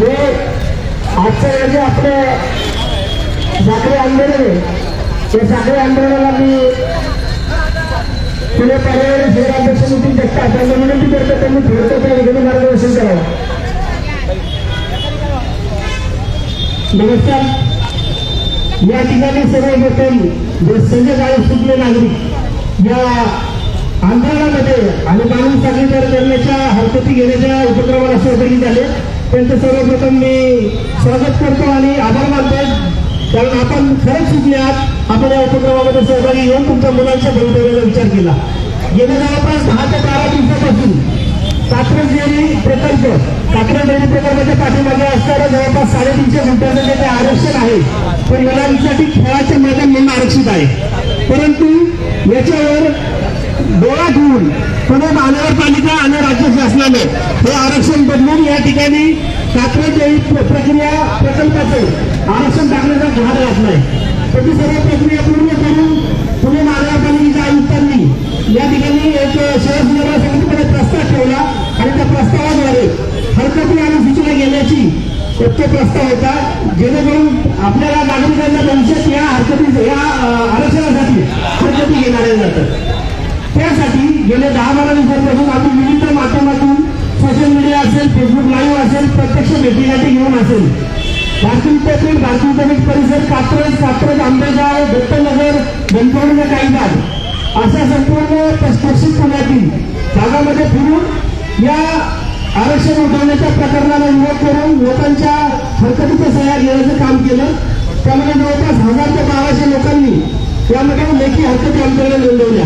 या आजचं जे आपलं साखळी आंदोलन आहे, त्या साखळी आंदोलनाला मी पुणे पर्यावरण शहराध्यक्ष नितीन जगताप यांना विनंती करतो, त्यांनी थोडं त्या ठिकाणी मार्गदर्शन करावं. नमस्कार. या ठिकाणी सर्व लोकांनी जे संघ सुटले नागरिक या आंदोलनामध्ये आणि मानवी साखळीकरण करण्याच्या हरकती घेण्याच्या उपक्रमाला सहभागी झाले, त्यांचं सर्वप्रथम मी स्वागत करतो आणि आभार मानतो. कारण आपण खरंच शिकले आहात, आपण या उपक्रमामध्ये सहभागी घेऊन तुमच्या मुलांच्या भवितव्याचा विचार केला. गेल्या जवळपास 10 ते 12 दिवसापासून कात्रज डेअरी प्रकल्पाच्या पाठीमागे असणारं जवळपास 350 गुंठ्याचं जे आरक्षण आहे, पण मुलांसाठी खेळाचे मैदान म्हणून आरक्षित आहे. परंतु याच्यावर डोळा ठेवून पुणे महानगरपालिका आणि राज्य शासनाने हे आरक्षण बदलून या ठिकाणी कात्रज प्रक्रिया प्रकल्पाचं आरक्षण टाकण्याचा घाट घातलाय. त्याची सर्व प्रक्रिया पूर्ण करून पुणे महानगरपालिकेच्या आयुक्तांनी या ठिकाणी एक शहर सुधारणा समितीकडे प्रस्ताव ठेवला आणि त्या प्रस्तावाद्वारे हरकती आणि सूचना घेण्याची तो प्रस्ताव होता, जेणेकरून आपल्याला नागरिकांना भविष्यात या आरक्षणासाठी हरकती घेणारे जातात. त्यासाठी गेले 10-12 दिवसांपासून आम्ही विविध माध्यमातून सोशल मीडिया असेल, फेसबुक लाईव्ह असेल, प्रत्यक्ष भेटीगाठी घेऊन असेल, भारतीय विद्यापीठ, भारतीय विद्यापीठ परिसर, कात्रज, आंबेगाव, दत्तनगर, गणपवलीचा काही भाग अशा संपूर्ण पश्चिम पुण्यातील भागामध्ये फिरून या आरक्षण उठवण्याच्या प्रकरणाला विरोध करून लोकांच्या हरकतीच्या सह्या घेण्याचं काम केलं. त्यामध्ये जवळपास 1000 ते 1200 लोकांनी त्यामध्ये लेखी हरकती आमच्याकडे नोंदवल्या.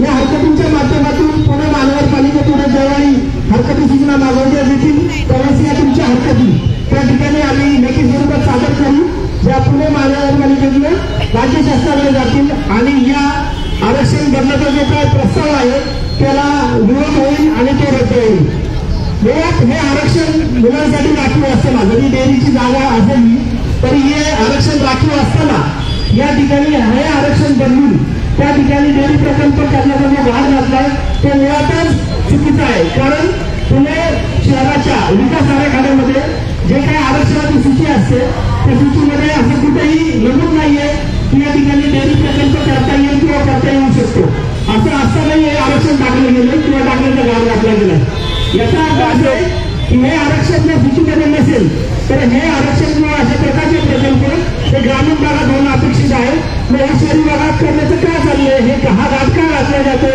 या हरकतींच्या माध्यमातून पुणे महानगरपालिकेपुढे ज्यावेळी हरकती सूचना मागवल्या जातील त्यावेळेस या तुमच्या हरकती त्या ठिकाणी आम्ही लेखी स्वरूपात सादर करू, ज्या पुणे महानगरपालिकेतून राज्य शासनाकडे जातील आणि या आरक्षण बदलाचा जो काय प्रस्ताव आहे त्याला विरोध होईल आणि तो रद्द होईल. मुळात हे आरक्षण मुलांसाठी राखीव असताना जरी डेअरीची जागा असेल तरी हे आरक्षण राखीव असताना या ठिकाणी हे आरक्षण बदलून त्या ठिकाणी डेअरी प्रकल्प करण्याचा जो भाग घातलाय तो मुळातच चुकीचा आहे. कारण पुणे शहराच्या विकास आराखड्यामध्ये जे काही आरक्षणाची सूची असते त्या सूचीमध्ये असं कुठेही नमूद नाहीये की या ठिकाणी डेअरी प्रकल्प करता येईल किंवा करता येऊ शकतो. असं असतानाही हे आरक्षण टाकलं गेलं किंवा टाकण्याचा भाग घातला गेला. याचा अर्थ असा आहे की हे आरक्षण जर सूचीमध्ये नसेल तर हे आरक्षण किंवा अशा प्रकारचे प्रकल्प हे ग्रामीण भागात होणं अपेक्षित आहे. हे शहरी भागात करण्याचं काय चाललंय, हे हा घाट का घातला जातो,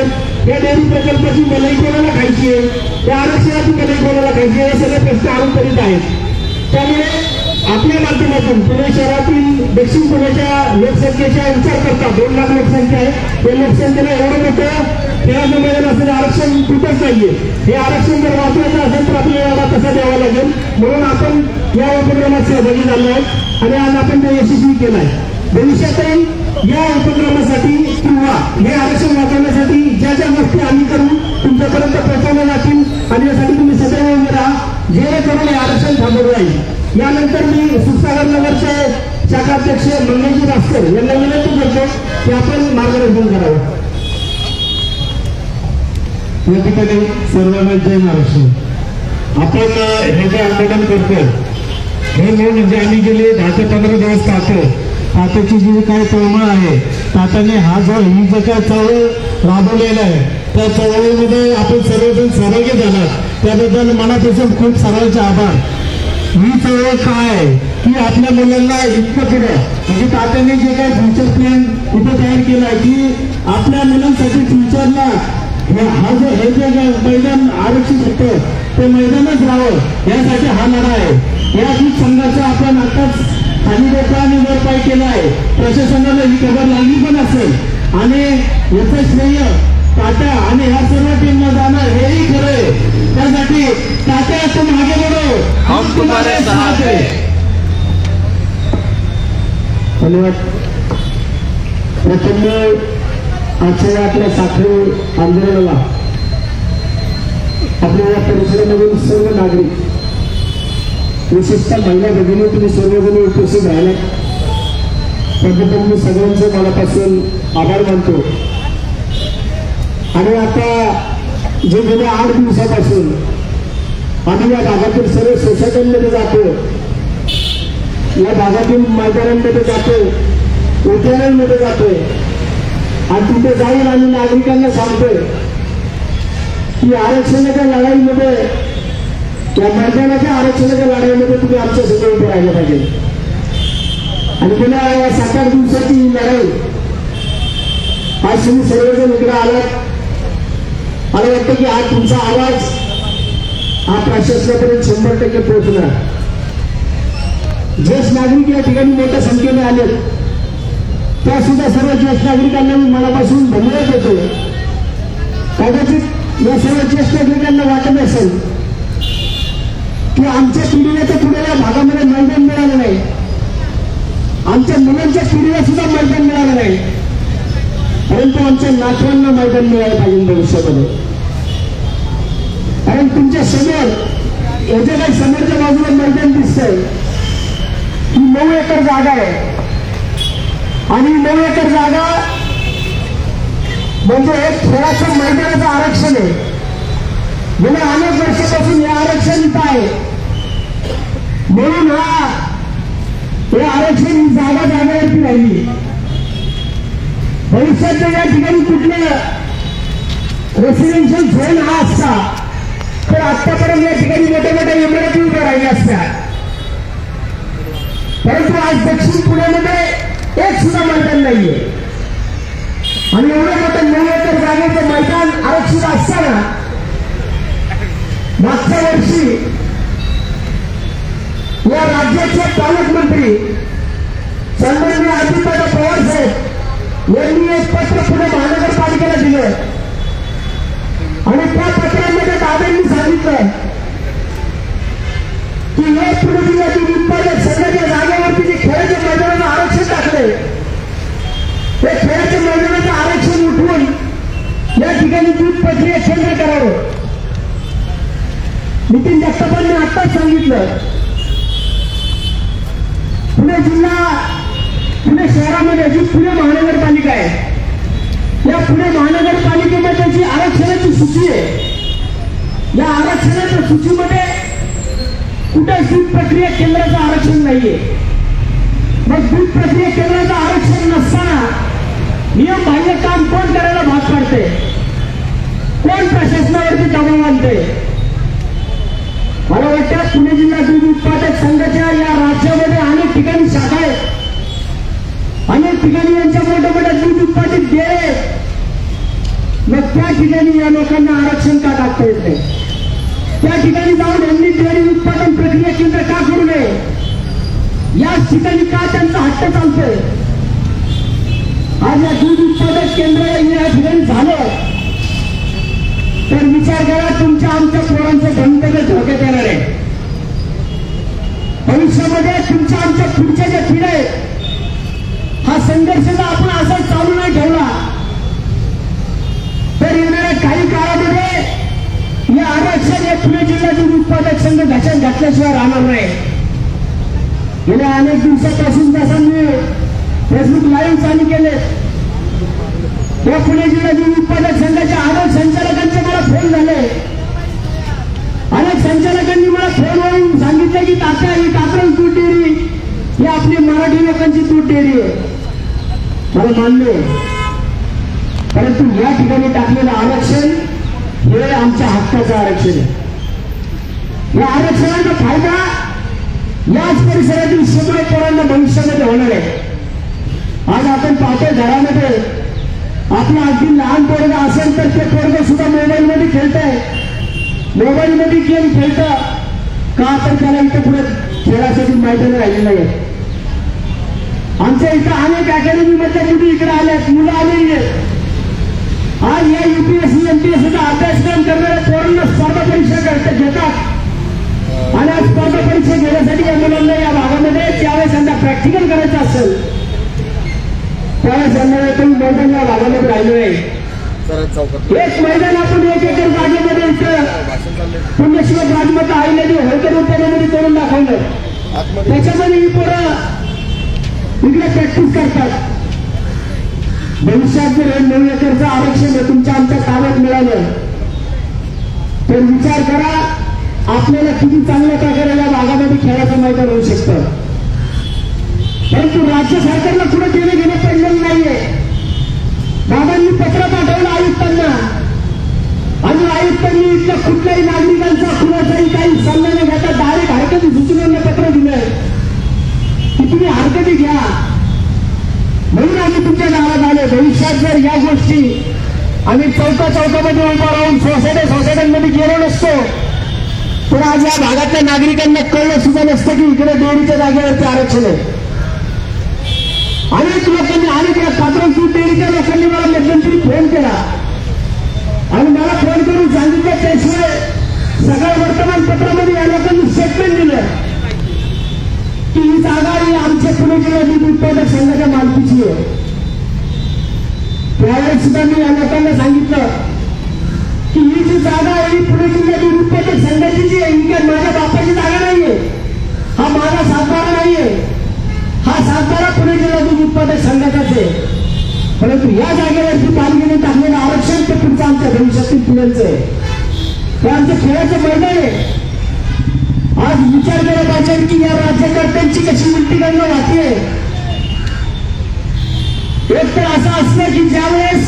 या डेअरी प्रकल्पाची मलाई कोणाला खायची आहे, त्या आरक्षणाची मलाई कोणाला खायची आहे, हे सगळे प्रश्न आणून करीत आहेत. त्यामुळे आपल्या माध्यमातून पुणे शहरातील दक्षिण पुण्याच्या लोकसंख्येचा विचार करता 2 लाख लोकसंख्या आहे. त्या लोकसंख्येला एवढं मोठं खेळाचं मैदान असलेलं आरक्षण कुठंच नाहीये. हे आरक्षण जर वाचवायचं असेल तर आपल्याला कसा द्यावा लागेल, म्हणून आपण या उपक्रमात सहभागी झालो आहोत आणि आज आपण ते यशस्वी केलं आहे. भविष्यातही या उपक्रमासाठी किंवा हे आरक्षण वाचवण्यासाठी ज्या ज्या गोष्टी आम्ही करू तुमच्यापर्यंत पोहोचवल्या जातील आणि यासाठी तुम्ही सदैव उभे राहा, जेणेकरून हे आरक्षण थांबवलं जाईल. यानंतर मी सुखसागर नगरचे शाखाध्यक्ष मंगलजी भास्कर यांना विनंती करतो की आपण मार्गदर्शन करावं. या ठिकाणी सर्वांना जय महाराष्ट्र. आपण हे जे आंदोलन करतो हे म्हणजे आम्ही गेले 10 ते 15 दिवस तात्याची जी काही चळवळ आहे, तात्याने ही जो काय चळवळ राबवलेला आहे त्या चळवळीमध्ये आपण सर्वजण सहभागी झालात त्याबद्दल मनापासून खूप सर्वांचे आभार. ही चळवळ काय आहे की आपल्या मुलांना इतकं पुढं म्हणजे तात्याने जे काही फ्युचर प्लॅन इथं तयार केला आहे की आपल्या मुलांसाठी फ्युचरला हे जे मैदान आरक्षित होतं ते मैदानच राहावं यासाठी हा लढा आहे. या संघाचा आपण आताच खाली लोकांनी वरपाय केला आहे. प्रशासनाला ही खबर लागली पण असेल आणि याचं श्रेय तात्या आणि ह्या सर्व टीमला जाणार हेही खरं आहे. त्यासाठी तात्या तुम आगे बढो, हम तुम्हारे साथ है. धन्यवाद. प्रचंड आजच्या आपल्या साखळी आंदोलनाला आपल्या या परिसरामधील सर्व नागरिक विशेषतः महिला भगिनी तुम्ही सर्वजण उपस्थित राहिले त्याबद्दल मी सगळ्यांचे मनापासून आभार मानतो. आणि आता जे गेल्या 8 दिवसापासून आम्ही या भागातील सर्व सोसायट्यांमध्ये जातो, या भागातील मैदानांमध्ये जातो, उद्यानांमध्ये जातोय आणि तिथे जाऊन आम्ही नागरिकांना सांगतोय की आरक्षणाच्या लढाईमध्ये या मैदानाच्या आरक्षणाच्या लढाईमध्ये तुम्ही आमच्या सगळं उभे राहिलं पाहिजे. आणि गेल्या या 7-8 दिवसाची ही लढाई आज तुम्ही सर्वजण इकडे आलात. मला वाटतं की आज तुमचा आवाज हा प्रशासनापर्यंत 100% पोहोचणार. ज्येष्ठ नागरिक या ठिकाणी मोठ्या संख्येने आलेत त्या सुद्धा सर्व ज्येष्ठ नागरिकांना मी मनापासून धन्यवाद देतो. कदाचित या सर्व ज्येष्ठ नागरिकांना वाटत असेल की आमच्या पिढीला तर पुढे भागामध्ये मैदान मिळालं नाही, आमच्या मुलांच्या पिढीला सुद्धा मैदान मिळालं नाही, परंतु आमच्या नातवांना मैदान मिळालं पाहिजे भविष्यामध्ये. कारण तुमच्या समोर याच्या काही समोरच्या बाजूला मैदान दिसतंय ही 9 एकर जागा आहे आणि 9 एकर जागा म्हणजे एक खेळाचं मैदानाचं आरक्षण आहे. गेल्या अनेक वर्षापासून हे आरक्षण इथं आहे म्हणून हे आरक्षण ही जागा जागेवरती राहिली. भविष्यात या ठिकाणी कुठलं रेसिडेन्शियल झोन हा असता तर आतापर्यंत या ठिकाणी मोठ्या मोठ्या इमारती उभ्या राहिल्या असत्या. परंतु आज दक्षिण पुण्यामध्ये एक सुद्धा मैदान नाहीये आणि एवढं मोठं 9 एकर जागेचं मैदान आरक्षित असताना मागच्या वर्षी या राज्याचे पालकमंत्री सन्माननीय अजितदादा पवार साहेब यांनी एक पत्र पुणे महानगरपालिकेला दिलं आणि त्या पत्रामध्ये दादांनी सांगितलं की हे पुणे जिल्ह्यातील उत्पादक संघाच्या जागेवरती जे खेळाच्या मैदानाचं आरक्षण टाकले ते खेळाच्या मैदानाचं आरक्षण उठवून या ठिकाणी दूध प्रक्रिया केंद्र करावं. नितीन जगतापांनी आत्ताच सांगितलं पुणे शहरामध्ये जी पुणे महानगरपालिका आहे या पुणे महानगरपालिकेमध्ये जी आरक्षणाची सूची आहे या आरक्षणाच्या सूचीमध्ये कुठे दूध प्रक्रिया केंद्राचं आरक्षण नाहीये. मग दूध प्रक्रिया केंद्राचं आरक्षण नसताना नियम बाह्य काम कोण करायला भाग पाडते कोण प्रशासनावरती दबाव आणते. मला वाटतं पुणे जिल्हा दूध उत्पादक संघाच्या या राज्यामध्ये अनेक ठिकाणी शाखा आहेत अनेक ठिकाणी यांच्या मोठ्या मोठ्या दूध उत्पादित डेअरी मग त्या ठिकाणी या लोकांना आरक्षण का टाकता येत नाही. त्या ठिकाणी जाऊन यांनी डेअरी उत्पादन प्रक्रिया केंद्र का करू नये याच ठिकाणी का त्यांचा हट्ट चालतोय. आज या दूध उत्पादक केंद्र या ठिकाणी झालं तर विचार करा तुमच्या आमच्या पोरांचं भवितव्य धोक्यात येणार आहे. भविष्यामध्ये तुमच्या आमच्या पुढच्या ज्या पिढ्या आहेत हा संघर्ष जर आपण असा चालू नाही ठेवला तर येणाऱ्या काही काळामध्ये हे आरक्षण हे पुणे जिल्हा दूध उत्पादक संघ घशात घातल्याशिवाय राहणार नाही. गेल्या अनेक दिवसापासून जसं मी फेसबुक लाईव्ह चालू केले या पुणे जिल्हा दूध उत्पादक संघाच्या अनेक संचालकांचे मला फोन झाले. अनेक संचालकांनी मला फोनवरून सांगितलं की तात्या ही कात्रज दूध डेअरी ही आपली मराठी लोकांची दूध डेअरी आहे. मला मान्य परंतु या ठिकाणी टाकलेलं आरक्षण हे आमच्या हक्काचं आरक्षण आहे. या आरक्षणाचा फायदा याच परिसरातील शेकडो पोरांना भविष्यामध्ये होणार आहे. आज आपण पाहतोय घरामध्ये आपला अगदी लहान पोरगा असेल तर ते पोरग सुद्धा मोबाईलमध्ये खेळतंय मोबाईलमध्ये गेम खेळतं का तर त्याला इथं पुढे खेळासाठी मैदान राहिलेलं नाही. आमच्या इथं अनेक अकॅडमीमधल्या मुली इकडे आल्यात मुलं आलेली आहेत. आज या UPSC MPSCचा अभ्यासक्रम करणाऱ्या पोरांना स्पर्धा परीक्षा घेतात आणि आज स्पर्धा परीक्षा घेण्यासाठी या मुलांना या भागामध्ये ज्यावेळेस त्यांना प्रॅक्टिकल करायचं असेल त्यावेळेस यांना काही मैदान या भागामध्ये राहिलं नाही. एक मैदान आपण 1 एकर जागेमध्ये इथं पुण्यश्लोक राजमाता आईनदी होळकर उद्यानामध्ये करून दाखवलं. त्याच्यामध्ये ही पोरं इकडे प्रॅक्टिस करतात. भविष्यात जर 9 एकरचं आरक्षण तुमच्या आमच्या कामात मिळालं तर विचार करा आपल्याला किती चांगल्या प्रकारे या भागामध्ये खेळाचं मैदान होऊ शकतं. परंतु राज्य सरकारला कुठे देणं घेणं पडलेलं नाहीये. दादांनी पत्र पाठवलं आयुक्तांना आणि आयुक्तांनी इथल्या कुठल्याही नागरिकांचा कुणाचाही काही सल्ला न घेता डायरेक्ट हरकती सूचनांना पत्र दिलंय की तुम्ही हरकती घ्या. म्हणून आम्ही तुमच्या गावात आलो. भविष्यात जर या गोष्टी आम्ही चौकामध्ये उभा राहून सोसायट्यांमध्ये गेलो नसतो तर आज या भागातल्या नागरिकांना कळलं सुद्धा नसतं की इकडे डेअरीच्या जागेवरती आरक्षण आहे. अनेक लोकांनी या कात्रज दूध डेअरीच्या लोकांनी मला मध्यंतरी फोन केला आणि मला फोन करून सांगितलं त्याशिवाय सगळ्या वर्तमानपत्रामध्ये या लोकांनी स्टेटमेंट दिलं की ही जागा ही आमच्या पुणे जिल्हा दूध उत्पादक संघाच्या मालकीची आहे. त्यावेळेस सुद्धा मी या लोकांना सांगितलं की ही जी जागा आहे ही पुणे जिल्ह्यात दूध उत्पादक संघाची जी आहे ही काय माझ्या बापाची जागा नाहीये, हा माझा सातबारा नाहीये, हा सातबारा पुणे जिल्हा दूध उत्पादक संघाचाच आहे. परंतु या जागेवरती पालखीने टाकलेलं आरक्षण ते पुढचं आमच्या भविष्यातील पिढ्यांचं आहे, हे आमचं खेळाचं मैदान आहे. आज विचार केला पाहिजे की या राज्यकर्त्यांची कशी उलटी गणना वाटते. एक तर असं असलं की ज्यावेळेस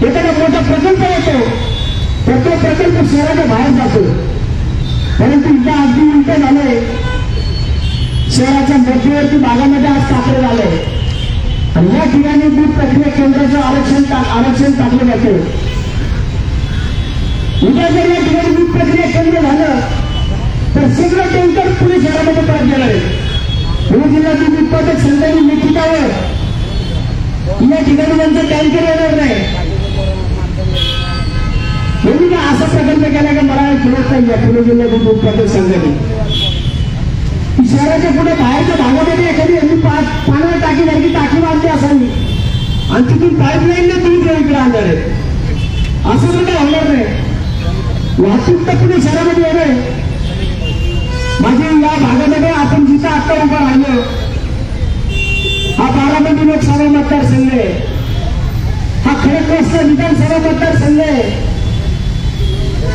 एखादा मोठा प्रकल्प येतो तर तो प्रकल्प शहराच्या बाहेर जातो, परंतु इथं अगदी उलट झालंय. शहराच्या मध्यवर्ती भागामध्ये आज टाकलं झालंय आणि या ठिकाणी दूध प्रक्रिया केंद्राचं आरक्षण टाकलं जातं. उद्या जर या ठिकाणी दूध प्रक्रिया केंद्र झालं तर सगळं टँकर पुणे शहरामध्ये परत गेणार आहे. पुणे जिल्हा दूध उत्पादक संघाने लिखितावर या ठिकाणी त्यांचं टँकर येणार नाही. म्हणून असा प्रकल्प केला का मला कळत नाही या पुणे जिल्हा दूध उत्पादक संघाने. शहराच्या पुढे बाहेरच्या भागामध्ये एखादी यांनी पाण्याला टाकीसारखी टाकी बांधली असावी आणि तिथून पाईपलाईनने दूध इकडे आणणार आहे, असं तर काय होणार नाही. वाहतूक तर पुणे शहरामध्ये येणार आहे. माझे या भागामध्ये आपण जिथं आता उभं राहिलो हा बारामती लोकसभा मतदारसंघ आहे, हा खडकवासला विधानसभा मतदारसंघ आहे.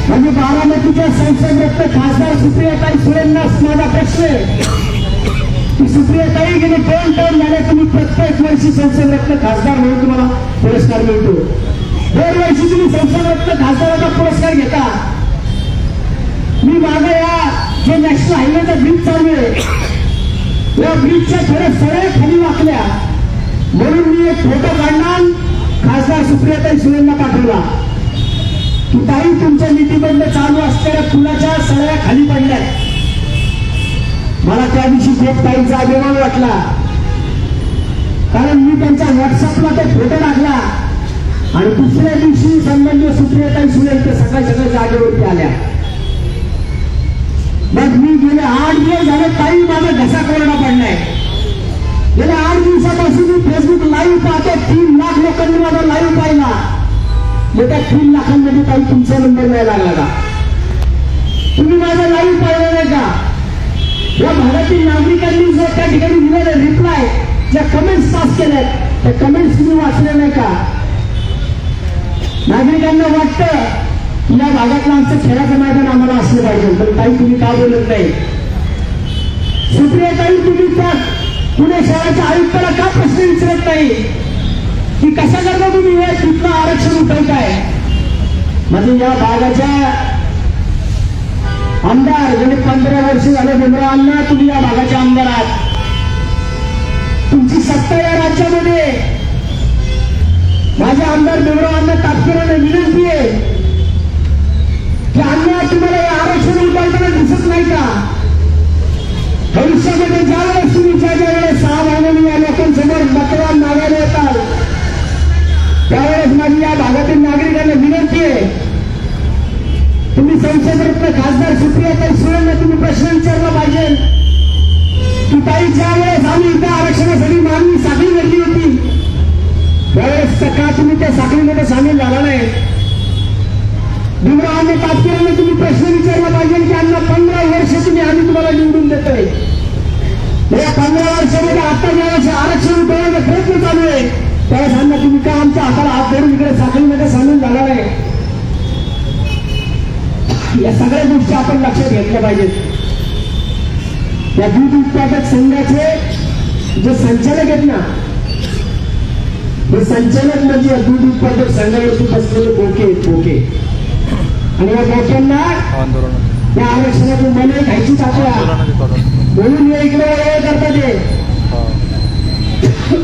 म्हणजे बारामतीच्या संसदरत्न खासदार सुप्रियाताई सुळेंनाच माझा प्रश्न आहे की सुप्रियाताई गेले 2 टर्म झाले, तुम्ही प्रत्येक वर्षी संसदरत्न खासदार म्हणून तुम्हाला पुरस्कार मिळतो. दरवर्षी तुम्ही संसदरत्न खासदाराचा पुरस्कार घेता. मी माझा या जे नॅशनल हायवेचा ब्रिज चालू आहे या ब्रिजच्या थोड्या सरळ खाली वाकल्या म्हणून मी एक फोटो काढणार खासदार सुप्रियाताई सुळेंना पाठवला की ताई तुमच्या नीतीबंध चालू असलेल्या पुलाच्या सळ्या खाली पडल्यात. मला त्या दिवशी खूप ताईंचा अभिमान वाटला, कारण मी त्यांच्या व्हॉट्सअपला तो फोटो टाकला आणि दुसऱ्या दिवशी सन्माननीय सुप्रियाताई सुळे इथे सकाळी जागेवरती आल्या. मग मी गेले 8 दिवस झाले ताई माझा घसा कोरडा पडलाय. गेल्या 8 दिवसापासून मी फेसबुक लाईव्ह पाहतो. 3 लाख लोकांनी माझा लाईव्ह पाहिला. मग त्या 3 लाखांमध्ये काही तुमचा नंबर नाही लागला का? तुम्ही माझा लाईव्ह पाहिला नाही का? या भागातील नागरिकांनी जर त्या ठिकाणी दिलेले रिप्लाय ज्या कमेंट्स पास केल्यात त्या कमेंट्स तुम्ही वाचल्या नाही का? नागरिकांना वाटतं की या भागातलं आमचं खेळाचं मैदान आम्हाला असलं पाहिजे, पण ताई तुम्ही का बोलत नाही? सुप्रियाताई तुम्ही त्या पुणे शहराच्या आयुक्ताला का प्रश्न विचारत नाही की कशा करता तुम्ही हे तिथलं आरक्षण उठवताय? म्हणजे या भागाच्या आमदार गेले 15 वर्ष झाले भीमरावांना तुम्ही या भागाचे आमदार आहात. तुमची सत्ता या राज्यामध्ये. माझे आमदार भीमरावांना तात्पर्याने विनंती आहे की अन्याय तुम्हाला हे आरक्षण उठवताना दिसत नाही का? भविष्यामध्ये ज्यावेळेस तुम्ही ज्या वेळेस 6 महिन्यांनी या लोकांसमोर मतदान मागायला येतात त्यावेळेस माझी या भागातील नागरिकांना विनंती आहे तुम्ही संसदरत्न खासदार सुप्रियाताई सुळेंना तुम्ही प्रश्न विचारला पाहिजे की ताई ज्या वेळेस आम्ही इथं आरक्षणासाठी मागणी साखळी भरली होती त्यावेळेस का तुम्ही त्या साखळीमध्ये सामील झाला नाही? भीमरावांनी तात्पर्याने तुम्ही प्रश्न विचारला पाहिजे की अण्णा 15 वर्ष तुम्ही आम्ही तुम्हाला निवडून देतोय. या 15 वर्षामध्ये आता ज्यावेळेस आरक्षण उठवण्याचा प्रयत्न चालू आहे त्यावेळेस अण्णा तुम्ही का आमच्या हाताला हात धरून इकडे साखळीमध्ये सामील झाला नाही? या सगळ्या गोष्टी आपण लक्षात घेतल्या पाहिजेत. या दूध उत्पादक संघाचे जे संचालक आहेत ना हे संचालक म्हणजे या दूध उत्पादक संघावरती बसलेले बोके आणि या बोक्यांना या आरक्षणातून मने घ्यायची ताकद म्हणून हे इकडे करतात. ते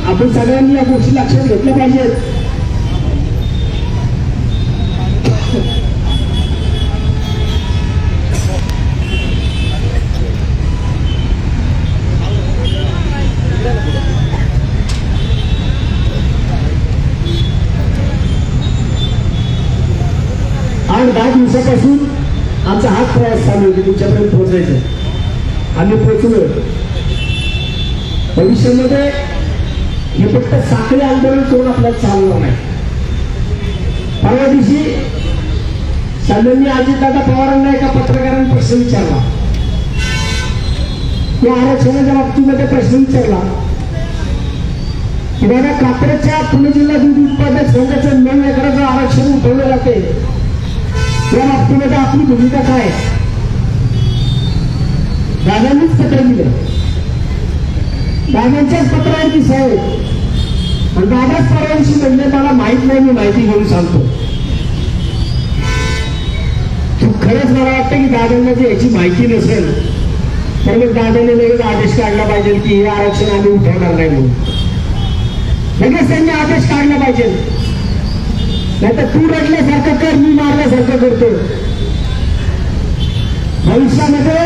आपण सगळ्यांनी या गोष्टी लक्षात घेतल्या पाहिजेत. आणि 10 दिवसापासून आमचा हाच प्रवास चालू होता तुमच्यापर्यंत पोहोचायचं. आम्ही पोहोचलो. भविष्यामध्ये हे फक्त साखळी आंदोलन करून आपल्याला चालणार नाही. परवा दिवशी सन्माननीय अजितदादा पवारांना एका पत्रकारांनी प्रश्न विचारला, या आरक्षणाच्या बाबतीमध्ये प्रश्न विचारला की दादा कात्रजच्या पुणे जिल्हा दूध उत्पादक संघाचं 9 एकराचं आरक्षण उठवलं जाते, या बाबतीमध्ये आपली भूमिका काय? दादांनीच पत्र दिलं, दादांच्याच पत्रावरती साहेब, आणि दादाच परवानशी म्हणले मला माहित नाही, मी माहिती घेऊन सांगतो. खरंच मला वाटतं की दादांना जर याची माहिती नसेल तर मग दादाने लगेच आदेश काढला पाहिजे की हे आरक्षण आम्ही उठवणार नाही म्हणून. लगेच त्यांनी आदेश काढला पाहिजे, नाहीतर तू रडल्यासारखं कर, मी मारल्यासारखं करतो. भविष्यामध्ये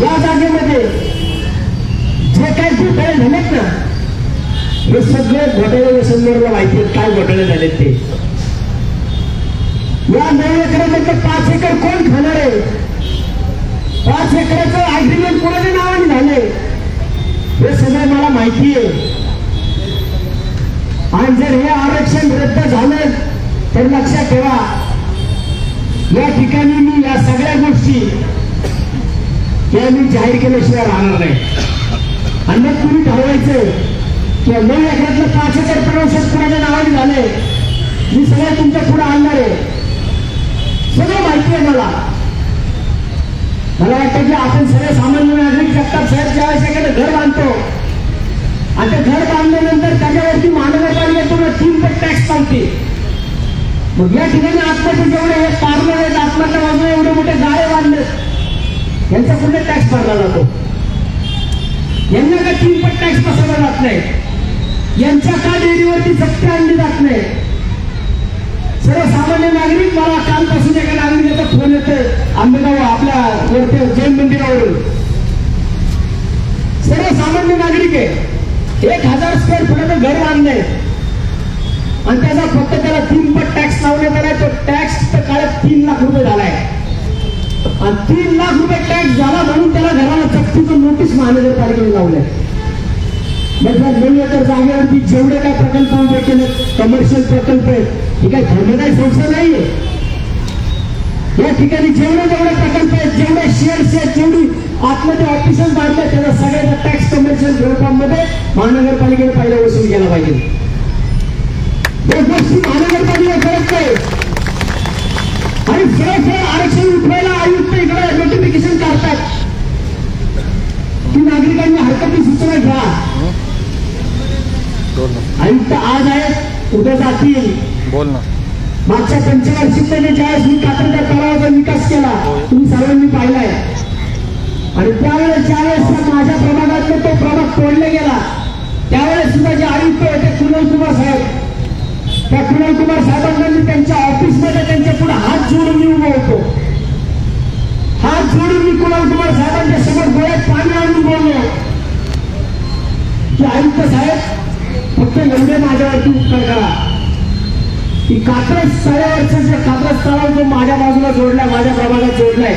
या जागेमध्ये जे काही घोटाळे झालेत ना, हे सगळे घोटाळे समोरला माहिती आहेत काय घोटाळे झालेत ते. या 9 एकरामध्ये 5 एकर कोण खाणार आहे? 5 एकराचं अग्रीमेंट कोणाच्या नावाने झाले हे सगळं मला माहिती आहे. आणि जर हे आरक्षण रद्द झालं तर लक्षात ठेवा, या ठिकाणी मी या सगळ्या गोष्टी त्या मी जाहीर केल्याशिवाय राहणार नाही. आणि मग तुम्ही ठरवायचं की 9 एकरातलं 5 एकर प्रवेश कोणाच्या नावाने झाले, मी सगळं तुमच्या पुढे आणणार आहे. सगळं माहिती आहे मला. मला वाटतं की आपण सगळे सामान्य नागरिक जगताप साहेब ज्यावेळेस एखादं घर बांधतो आणि ते घर बांधल्यानंतर त्याच्यावरती महानगरपालिकेतून 3 पट टॅक्स लावते. मग या ठिकाणी आत्महत्या जेवढे हे पार्लर आहेत, आत्महत्या बाजूला एवढे मोठे गाळे बांधले, यांचा कुठे टॅक्स भरला जातो? यांना का 3 पट टॅक्स बसवला जात नाही? यांच्या का डेअरीवरती जप्ती आणली जात नाही? सर्वसामान्य नागरिक, मला कालपासून एका नागरिकाचा फोन येतोय आंबेगाव आपल्या वरती जैन मंदिरावरून. सर्वसामान्य नागरिक आहे, 1000 स्क्वेअर फुटाचं घर बांधलंय आणि त्याचा फक्त त्याला 3 पट टॅक्स लावण्यात आलाय. तो टॅक्स तर काळात 3 लाख रुपये झालाय आणि 3 लाख रुपये टॅक्स झाला म्हणून त्याला घराला जप्तीचं नोटीस महानगरपालिकेने लावलंय. म्हणजे 9 एकर जागेवरती जेवढे काय प्रकल्प उभे केले, कमर्शियल प्रकल्प आहेत, ही काही धर्मदाय संस्था नाहीये. या ठिकाणी जेवढे प्रकल्प आहेत, जेवढे शेअर्स आहेत, जेवढी आतमध्ये ऑफिसर्स बांधले, त्याचा सगळ्याचा टॅक्स कमर्शियल प्लॅटफॉर्ममध्ये महानगरपालिकेने पहिला वसूल केला पाहिजे. या गोष्टी महानगरपालिका करत नाही. आणि सरळ आरक्षण उठवायला आयुक्त इकडे नोटिफिकेशन काढतात की नागरिकांनी हरकती सूचना घ्या. आयुक्त आज आहेत, उद्या जातील. बोल ना. मागच्या पंचवार्षिकतेने ज्यावेळेस मी कात्रजच्या तलावाचा विकास केला, तुम्ही सर्वांनी पाहिलाय. आणि त्यावेळेस ज्यावेळेस माझ्या प्रभागातले तो प्रभाग तोडला गेला, त्यावेळेस सुद्धा जे आयुक्त होते कुणाल कुमार साहेब, त्या कुणाल कुमार साहेबांना मी त्यांच्या ऑफिसमध्ये त्यांच्या पुढे हात जोडून मी उभा होतो. हात जोडून मी कुणाल कुमार साहेबांच्या समोर डोळ्यात पाणी आणून बोललो की आयुक्त साहेब, फक्त एवढे माझ्यावरती उपकार करा की कात्रज तळ्यावरचं जे कात्रज तलाव जो माझ्या बाजूला जोडलाय, माझ्या प्रभागात जोडलाय,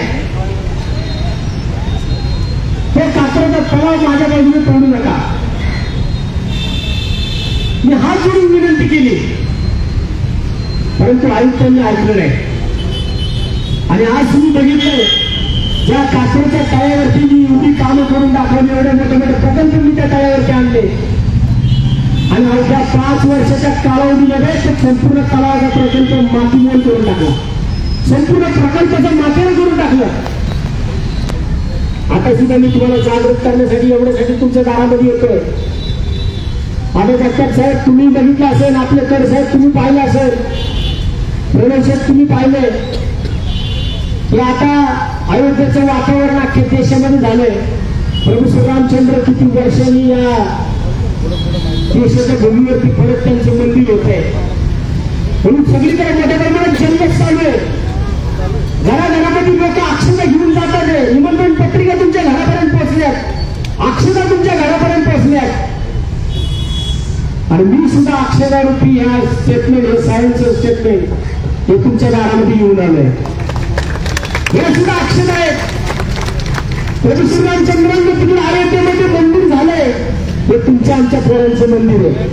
तो कात्रजचा तलाव माझ्या बाजूने तोडू नका. मी हात जोडून विनंती केली, परंतु आयुक्तांनी ऐकलं नाही. आणि आज तुम्ही बघितलंय, ज्या कात्रजच्या तळ्यावरती मी एवढी कामं करून दाखवली, एवढे मोठे मोठे प्रकल्प मी त्या तळ्यावरती आणले, आणि अवघ्या 5 वर्षाच्या कालावधीमध्ये तो संपूर्ण तलावाचा प्रकल्प मातीमोल करून टाकला, संपूर्ण प्रकल्पाचं मातेला करून टाकलं. आता सुद्धा मी तुम्हाला जागृत करण्यासाठी एवढ्यासाठी तुमच्या दारामध्ये येतोय. आता जगताप साहेब तुम्ही बघितलं असेल, आपले कर साहेब तुम्ही पाहिलं असेल, प्रणव साहेब तुम्ही पाहिलंय की आता अयोध्येचं वातावरण अख्ख्या देशामध्ये झालंय. प्रभू श्रीरामचंद्र किती वर्षांनी या देशाच्या भूमीवरती परत त्यांचं मंदिर होत आहे, म्हणून सगळीकडे मोठ्या प्रमाणात जल्लोष चालू आहे. घराघरामध्ये लोक अक्षता घेऊन जातात. निमंत्रण पत्रिका तुमच्या घरापर्यंत पोहोचल्यात, अक्षता तुमच्या घरापर्यंत पोहोचल्यात. आणि मी सुद्धा अक्षता रूपी ह्या स्टेटमेंट, हे सायन्सचं स्टेटमेंट हे तुमच्या दारामध्ये येऊन आलंय. हे सुद्धा अक्षता आहेत. प्रभू श्रीरामचंद्रांचं तिकडे अयोध्येमध्ये मंदिर झालंय, हे तुमच्या आमच्या पोरांचं मंदिर आहे,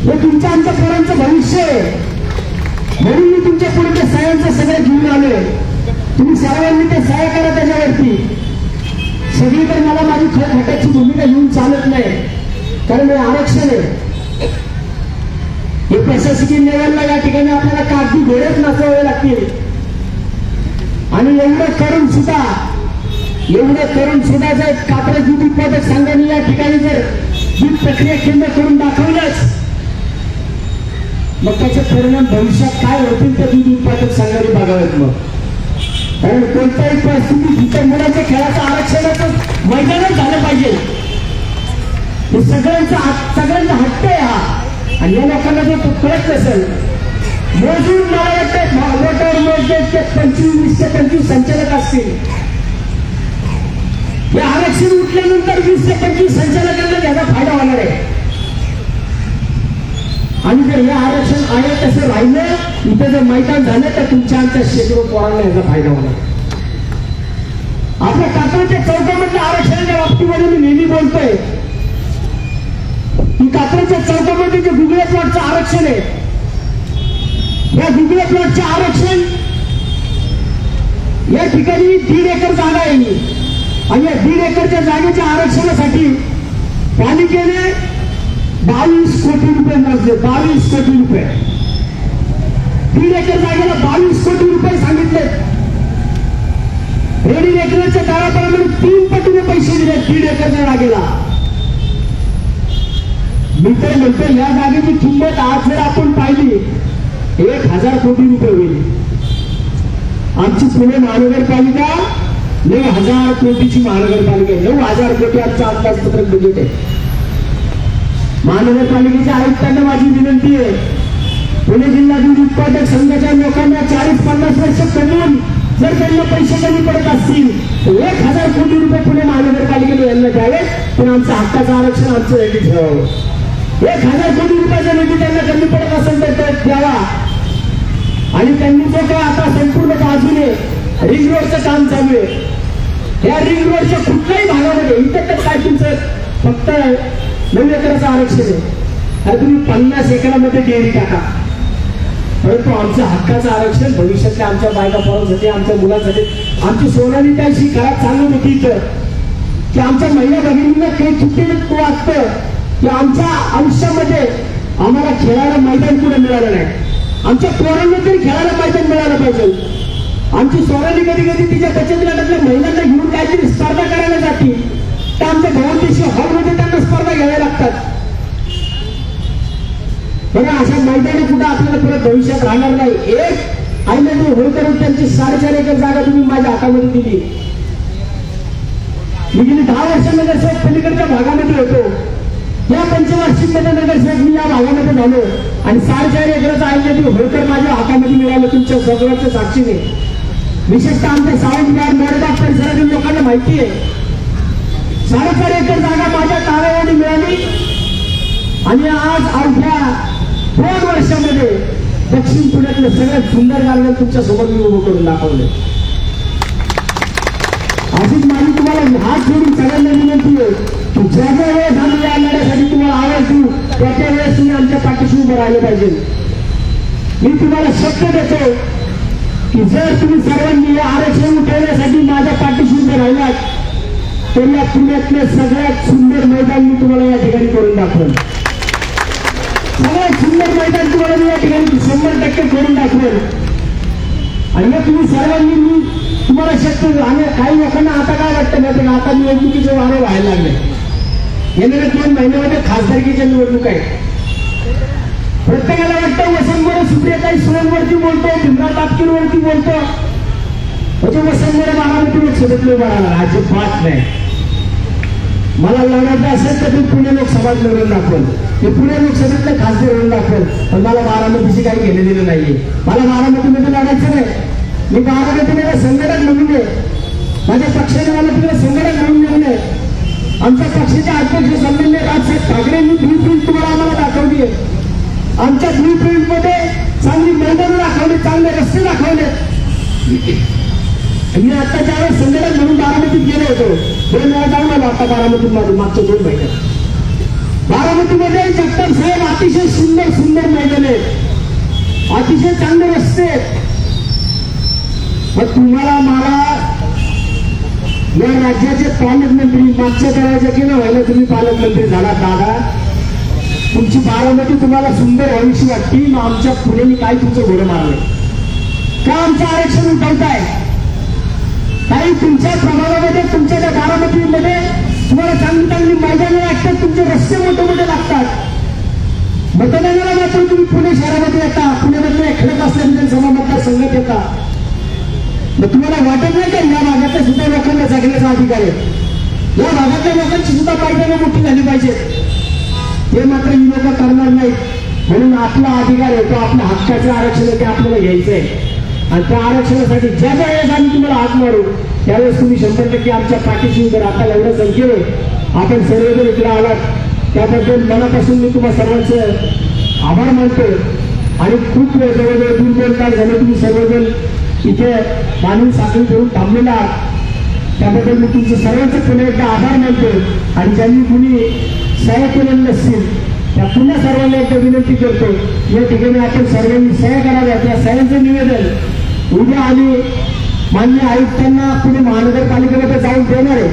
हे तुमच्या आमच्या पोरांचं भविष्य आहे. म्हणून मी तुमच्या पुढे ते सह्यांचं सगळं घेऊन आलोय. तुम्ही सर्वांनी ते सह्या करा त्याच्यावरती. सगळीकडे मला माझी खटाची भूमिका घेऊन चालत नाही, कारण हे आरक्षण आहे. हे प्रशासकीय लेवलला या ठिकाणी आपल्याला कागदी घोडेच नाचवावे लागतील. आणि एवढं करून सुद्धा जर कात्रज दूध उत्पादक संघाने या ठिकाणी जर दूध प्रक्रिया केंद्र करून दाखवलंच, मग त्याचे परिणाम भविष्यात काय होतील ते दूध उत्पादक संघाने बघावेत. मग कारण कोणत्याही परिस्थितीत तिथे मुलाच्या खेळाचं आरक्षणाचं मैदानच झालं पाहिजे. हे सगळ्यांचा हट्ट आहे हा. आणि या लोकांना जर तो कळत नसेल, मोजून मला वाटतं मोठ्यावर मोजदेत 25 ते 25 संचालक असतील. हे आरक्षण उठल्यानंतर 20 ते 25 संचालकांना त्याचा फायदा होणार आहे. आणि जर हे आरक्षण आहे तसं राहिलं, इथे जर मैदान झालं तर तुमच्या आमच्या शेकडो पोरांना याचा फायदा होणार. आपल्या कात्रजच्या चौकामधल्या आरक्षणाच्या बाबतीमध्ये मी नेहमी बोलतोय की कात्रजच्या चौकामध्ये जे गुगळे प्लॉटचं आरक्षण आहे, या गुगळे प्लॉटचे आरक्षण या ठिकाणी 1.5 एकर जागा आहे. आणि या 1.5 एकरच्या जागेच्या आरक्षणासाठी पालिकेने 22 कोटी रुपये मोजले. 22 कोटी रुपये. 1.5 एकर जागेला 22 कोटी रुपये सांगितले. रेडी रेकनरच्या दराप्रमाणे 3 पटीने पैसे दिले 1.5 एकरच्या जागेला. मी तर म्हणतो या जागेची किंमत आज जर आपण पाहिली 1,000 कोटी रुपये होईल. आमची पुणे महानगरपालिका 9,000 कोटीची महानगरपालिका आहे. 9,000 कोटी आजचं अंदाजपत्रक बजेट आहे. महानगरपालिकेच्या आयुक्तांना माझी विनंती आहे, पुणे जिल्हा दूध उत्पादक संघाच्या लोकांना 40-50 वर्ष कमवून जर त्यांना पैसे कमी पडत असतील तर 1,000 कोटी रुपये पुणे महानगरपालिकेने यांना द्यावे. पण आमचं हक्काचं आरक्षण आमचं रेडी ठेवावं. 1,000 कोटी रुपयाचा निधी त्यांना कमी पडत असेल तर द्यावा. आणि त्यांनी जो काय आता संपूर्ण बाजूने रिंग रोडचं काम चालू आहे, या रिंग रोडच्या कुठल्याही भागामध्ये इथं तर काय तुमचं फक्त 9 एकराचं आरक्षण आहे. अरे तुम्ही 50 एकरामध्ये डेअरी टाका, परंतु आमचं हक्काचं आरक्षण भविष्यातल्या आमच्या बायका पोरांसाठी, आमच्या मुलांसाठी. आमची सोनाली त्याशी घरात सांगत होती इथं की आमच्या महिला भगिनींना काही चुकीचं वाटतं की आमच्या आयुष्यामध्ये आम्हाला खेळायला मैदान कुठे मिळालं नाही. आमच्या पोरांना तरी खेळायला मैदान मिळालं पाहिजे. आमची सोनाली कधी कधी तिच्या बचत गटातल्या महिलांना घेऊन काहीतरी स्पर्धा करायला जाते, तर आमच्या भवनदेशी हॉलमध्ये त्यांना स्पर्धा घ्याव्या लागतात. बघा, अशा मैदानी कुठं आपल्याला परत भविष्यात राहणार नाही. एक आईला होळकर त्यांची 4.5 एकर जागा तुम्ही माझ्या हातामध्ये दिली. मी गेली 10 वर्ष नगरसेवक पलीकडच्या भागामध्ये होतो. या पंचवार्षिकमध्ये नगरसेवक मी या भागामध्ये झालो आणि 4.5 एकराचं आईला होळकर माझ्या हातामध्ये मिळालं तुमच्या सगळ्यांच्या साक्षीने. विशेषतः आमच्या सावंतवाड मोरबाग परिसरातील लोकांना माहिती आहे 4.5 एकर जागा माझ्या ताब्यामध्ये मिळाली. आणि आज अवघ्या 2 वर्षामध्ये दक्षिण पुण्यातलं सगळ्यात सुंदर गार्डन तुमच्या सोबत मी उभं करून दाखवले. अशीच माझी तुम्हाला हात जोडून सगळ्यांना विनंती आहे की ज्या ज्या वेळेस आम्ही या लढ्यासाठी तुम्हाला आवाज देऊ त्या त्या वेळेस तुम्ही आमच्या पाठीशी उभं राहिलं पाहिजे. मी तुम्हाला शब्द देतो की जर तुम्ही सर्वांनी हे आरक्षण उठवण्यासाठी माझ्या पाठीशी उभे राहिलात तर या पुण्यातलं सगळ्यात सुंदर मैदान मी तुम्हाला या ठिकाणी करून दाखवेल. सगळ्यात सुंदर मैदान तुम्हाला मी या ठिकाणी 100% करून दाखवेल. आणि मग तुम्ही सर्वांनी मी तुम्हाला शक्य. आणि काही लोकांना आता काय वाटतं माहिती का, आता निवडणुकीचे वारे व्हायला लागले. येणाऱ्या 2 महिन्यामध्ये खासदारकीच्या निवडणूक आहे. प्रत्येकाला वाटतं वसंतमोरे सुप्रियाताई सुळेंवरती बोलतो, भीमराव तापकीरवरती बोलतो, म्हणजे वसंतमोरे बारामती लोकसभेतले उभा राहणार. अजिबात नाही. मला लढायचं असेल तर मी पुणे लोकसभा लढून दाखवेल, मी पुणे लोकसभेतले खासदार होऊन दाखवेल. पण मला बारामतीशी काही घेणं दिलं नाहीये. मला बारामतीमध्ये लढायचं नाही. मी बारामतीला संघटक म्हणून आहे. माझ्या पक्षाने मला तिकडे संघटक म्हणून नेऊन आहे. आमच्या पक्षाचे अध्यक्ष सन्माननीय राजसाहेब ठाकरेंनी ब्लूप्रिंट तुम्हाला आम्हाला दाखवली आहे. आमच्या ब्लूप्रिंट मध्ये चांगली मैदानं दाखवली, चांगले रस्ते दाखवले. मी आता ज्यावेळेस संघटक म्हणून बारामतीत गेलो होतो 2 वेळा जाऊन आलो. आता बारामतीमध्ये मागच्या 2 महिन्यात बारामतीमध्ये जगताप साहेब अतिशय सुंदर सुंदर मैदान आहे. अतिशय चांगले रस्ते आहेत. मग तुम्हाला मला या राज्याचे पालकमंत्री मागच्या करायच्या की व्हायला तुम्ही पालकमंत्री झाला दादा, तुमची बारामती तुम्हाला सुंदर व्हावीशी वाटती. मग आमच्या पुण्याने काय तुमचं घोडं मारलं का? आमचं आरक्षण उठवताय काही तुमच्या प्रभागामध्ये, तुमच्या त्या बारामतीमध्ये तुम्हाला चांगली चांगली मैदानं लागतात, तुमचे रस्ते मोठे मोठे लागतात. मतदानाला मात्र तुम्ही पुणे शहरामध्ये येता, पुण्यामध्ये खडक असल्या विधानसभा मतदारसंघात येता. मग तुम्हाला वाटत नाही का या भागातल्या सुद्धा लोकांना जगण्याचा अधिकार आहे? या भागातल्या लोकांची सुद्धा मैदानं मोठी झाली पाहिजे. ते मात्र ही लोक करणार नाहीत. म्हणून आपला अधिकार आहे तो आपल्या हक्काचं आरक्षण आहे ते आपल्याला घ्यायचंय. आणि त्या आरक्षणासाठी ज्या वेळेस आम्ही तुम्हाला हात मारू त्यावेळेस तुम्ही 100% आमच्या पाठीशी उभे राहता. एवढं संख्येने आपण सर्वजण इकडे आलात त्याबद्दल मनापासून मी तुम्हा सर्वांचे आभार मानतो. आणि खूप वेळ जवळजवळ 2-2 तास झाले तुम्ही सर्वजण इथे मानवी साखळी करून थांबलेला आहात त्याबद्दल मी तुमचं सर्वांचे पुन्हा एकदा आभार मानतो. आणि ज्यांनी कुणी सह्या केलेल्या नसतील त्या पुन्हा सर्वांना एकदा विनंती करतो या ठिकाणी आपण सर्वांनी सह्या कराव्यात. या सह्यांचं निवेदन उद्या आम्ही मान्य आयुक्तांना पुणे महानगरपालिकेमध्ये जाऊन देणार आहे.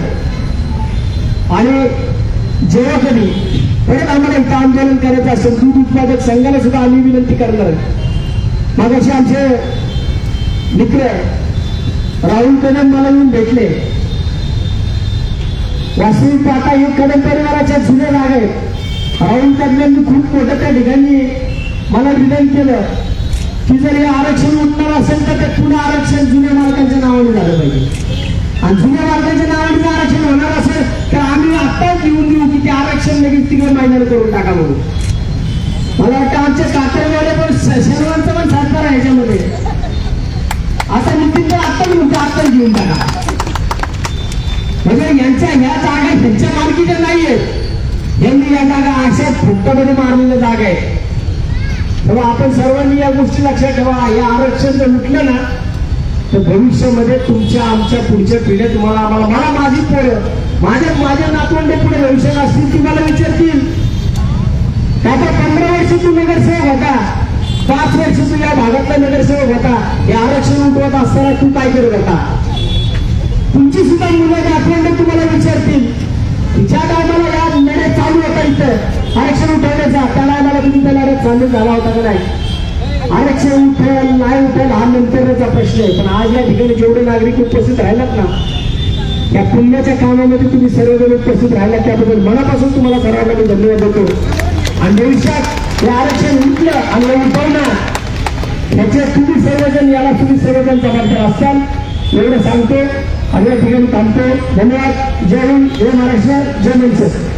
आणि जेव्हा कधी परत आम्हाला इथं आंदोलन करायचं असेल दूध उत्पादक संघाला सुद्धा आम्ही विनंती करणार आहे. मग असे आमचे मित्र राहुल कदम मला येऊन भेटले. वास्तविक पाहता हे कदम परिवाराच्या जुन्या जागा आहेत. राहुल कदमांनी खूप मोठं त्या ठिकाणी मला विनंती केलं की जर हे आरक्षण उठणार असेल तर ते पुन्हा आरक्षण जुन्या मालकांच्या नावाने झालं पाहिजे. आणि जुन्या मालकांच्या नावाने जर आरक्षण होणार असेल तर आम्ही आत्ताच लिहून देऊ की ते आरक्षण लगेच तिकडे मैदान करून टाका म्हणून. मला वाटतं आमच्या कातरवाले पण सर्वांचं पण सातबार आहे ह्याच्यामध्ये. असा नितीन तर आत्ता म्हणतो आत्ताच घेऊन टाका. म्हणजे यांच्या ह्या जागा ह्यांच्या मालकीच्या नाहीयेत. यांनी या जागा अशा फुटमध्ये मारलेल्या जागा आहेत. तेव्हा आपण सर्वांनी या गोष्टी लक्षात ठेवा. हे आरक्षण जर उठलं ना तर भविष्यामध्ये तुमच्या आमच्या पुढच्या पिढ्या तुम्हाला आम्हाला मला माझी पोरं माझ्या नातवंडे पुढे भविष्यात असतील ती मला विचारतील काका 15 वर्ष तू नगरसेवक होता, 5 वर्ष तू या भागातला नगरसेवक होता, हे आरक्षण उठवत असताना तू काय करत होता? तुमची सुद्धा मुलं नातवंडे तुम्हाला विचारतील ज्या टायमाला या लढ्यात चालू होता इथं आरक्षण उठवण्याचा त्याला आम्हाला तुम्ही त्या लढ्यात चालू झाला होता का नाही? आरक्षण उठेल नाही उठेल हा नंतरचा प्रश्न आहे. पण आज या ठिकाणी जेवढे नागरिक उपस्थित राहिलात ना या पुण्याच्या कामामध्ये तुम्ही सर्वजण उपस्थित राहिला त्याबद्दल मनापासून तुम्हाला सर्वांना मी धन्यवाद देतो. आणि भविष्यात हे आरक्षण उठलं आणि उठवणार याच्यात तुम्ही सर्वजण याला तुम्ही सर्वजण जबाबदार असाल एवढं सांगतो आणि या ठिकाणी थांबतो. धन्यवाद. जय हिंद, जय महाराष्ट्र, जय मनसे.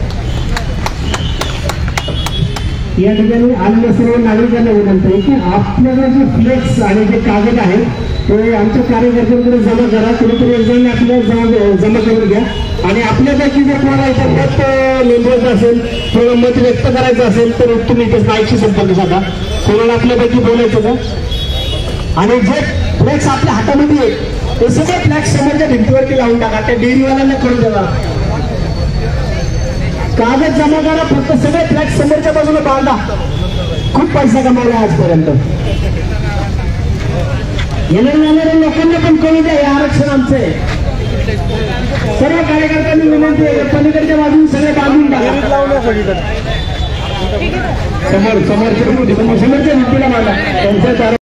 या ठिकाणी आलेल्या सर्व नागरिकांना विनंती आहे की आपल्याकडे जे फ्लेक्स आणि जे कागद आहेत ते आमच्या कार्यकर्त्यांकडे जमा करा. कुणीतरी एक जण आपल्याला जमा करून घ्या. आणि आपल्यापैकी जर कोणाला इथं मत नोंदवायचं असेल किंवा मत व्यक्त करायचं असेल तर तुम्ही इथे माईकशी संपर्क साधा. कोणाला आपल्यापैकी बोलायचं का? आणि जे फ्लेक्स आपल्या हातामध्ये आहेत ते सगळे फ्लॅक्स समोरच्या भिंतीवरती लावून टाका. त्या डेअरीवाल्यांना करून देवा. कागद जमा करा फक्त सगळे फ्लॅक्स समोरच्या बाजूला बांधा. खूप पैसा कमावला आजपर्यंत. येणाऱ्या जाणाऱ्या लोकांना पण कळू द्या हे आरक्षण आमचं आहे. सर्व कार्यकर्त्यांनी विनंती आहे पलीकडच्या बाजून सगळे बांधून टाका. समोरच्या भिंतीला बांधा.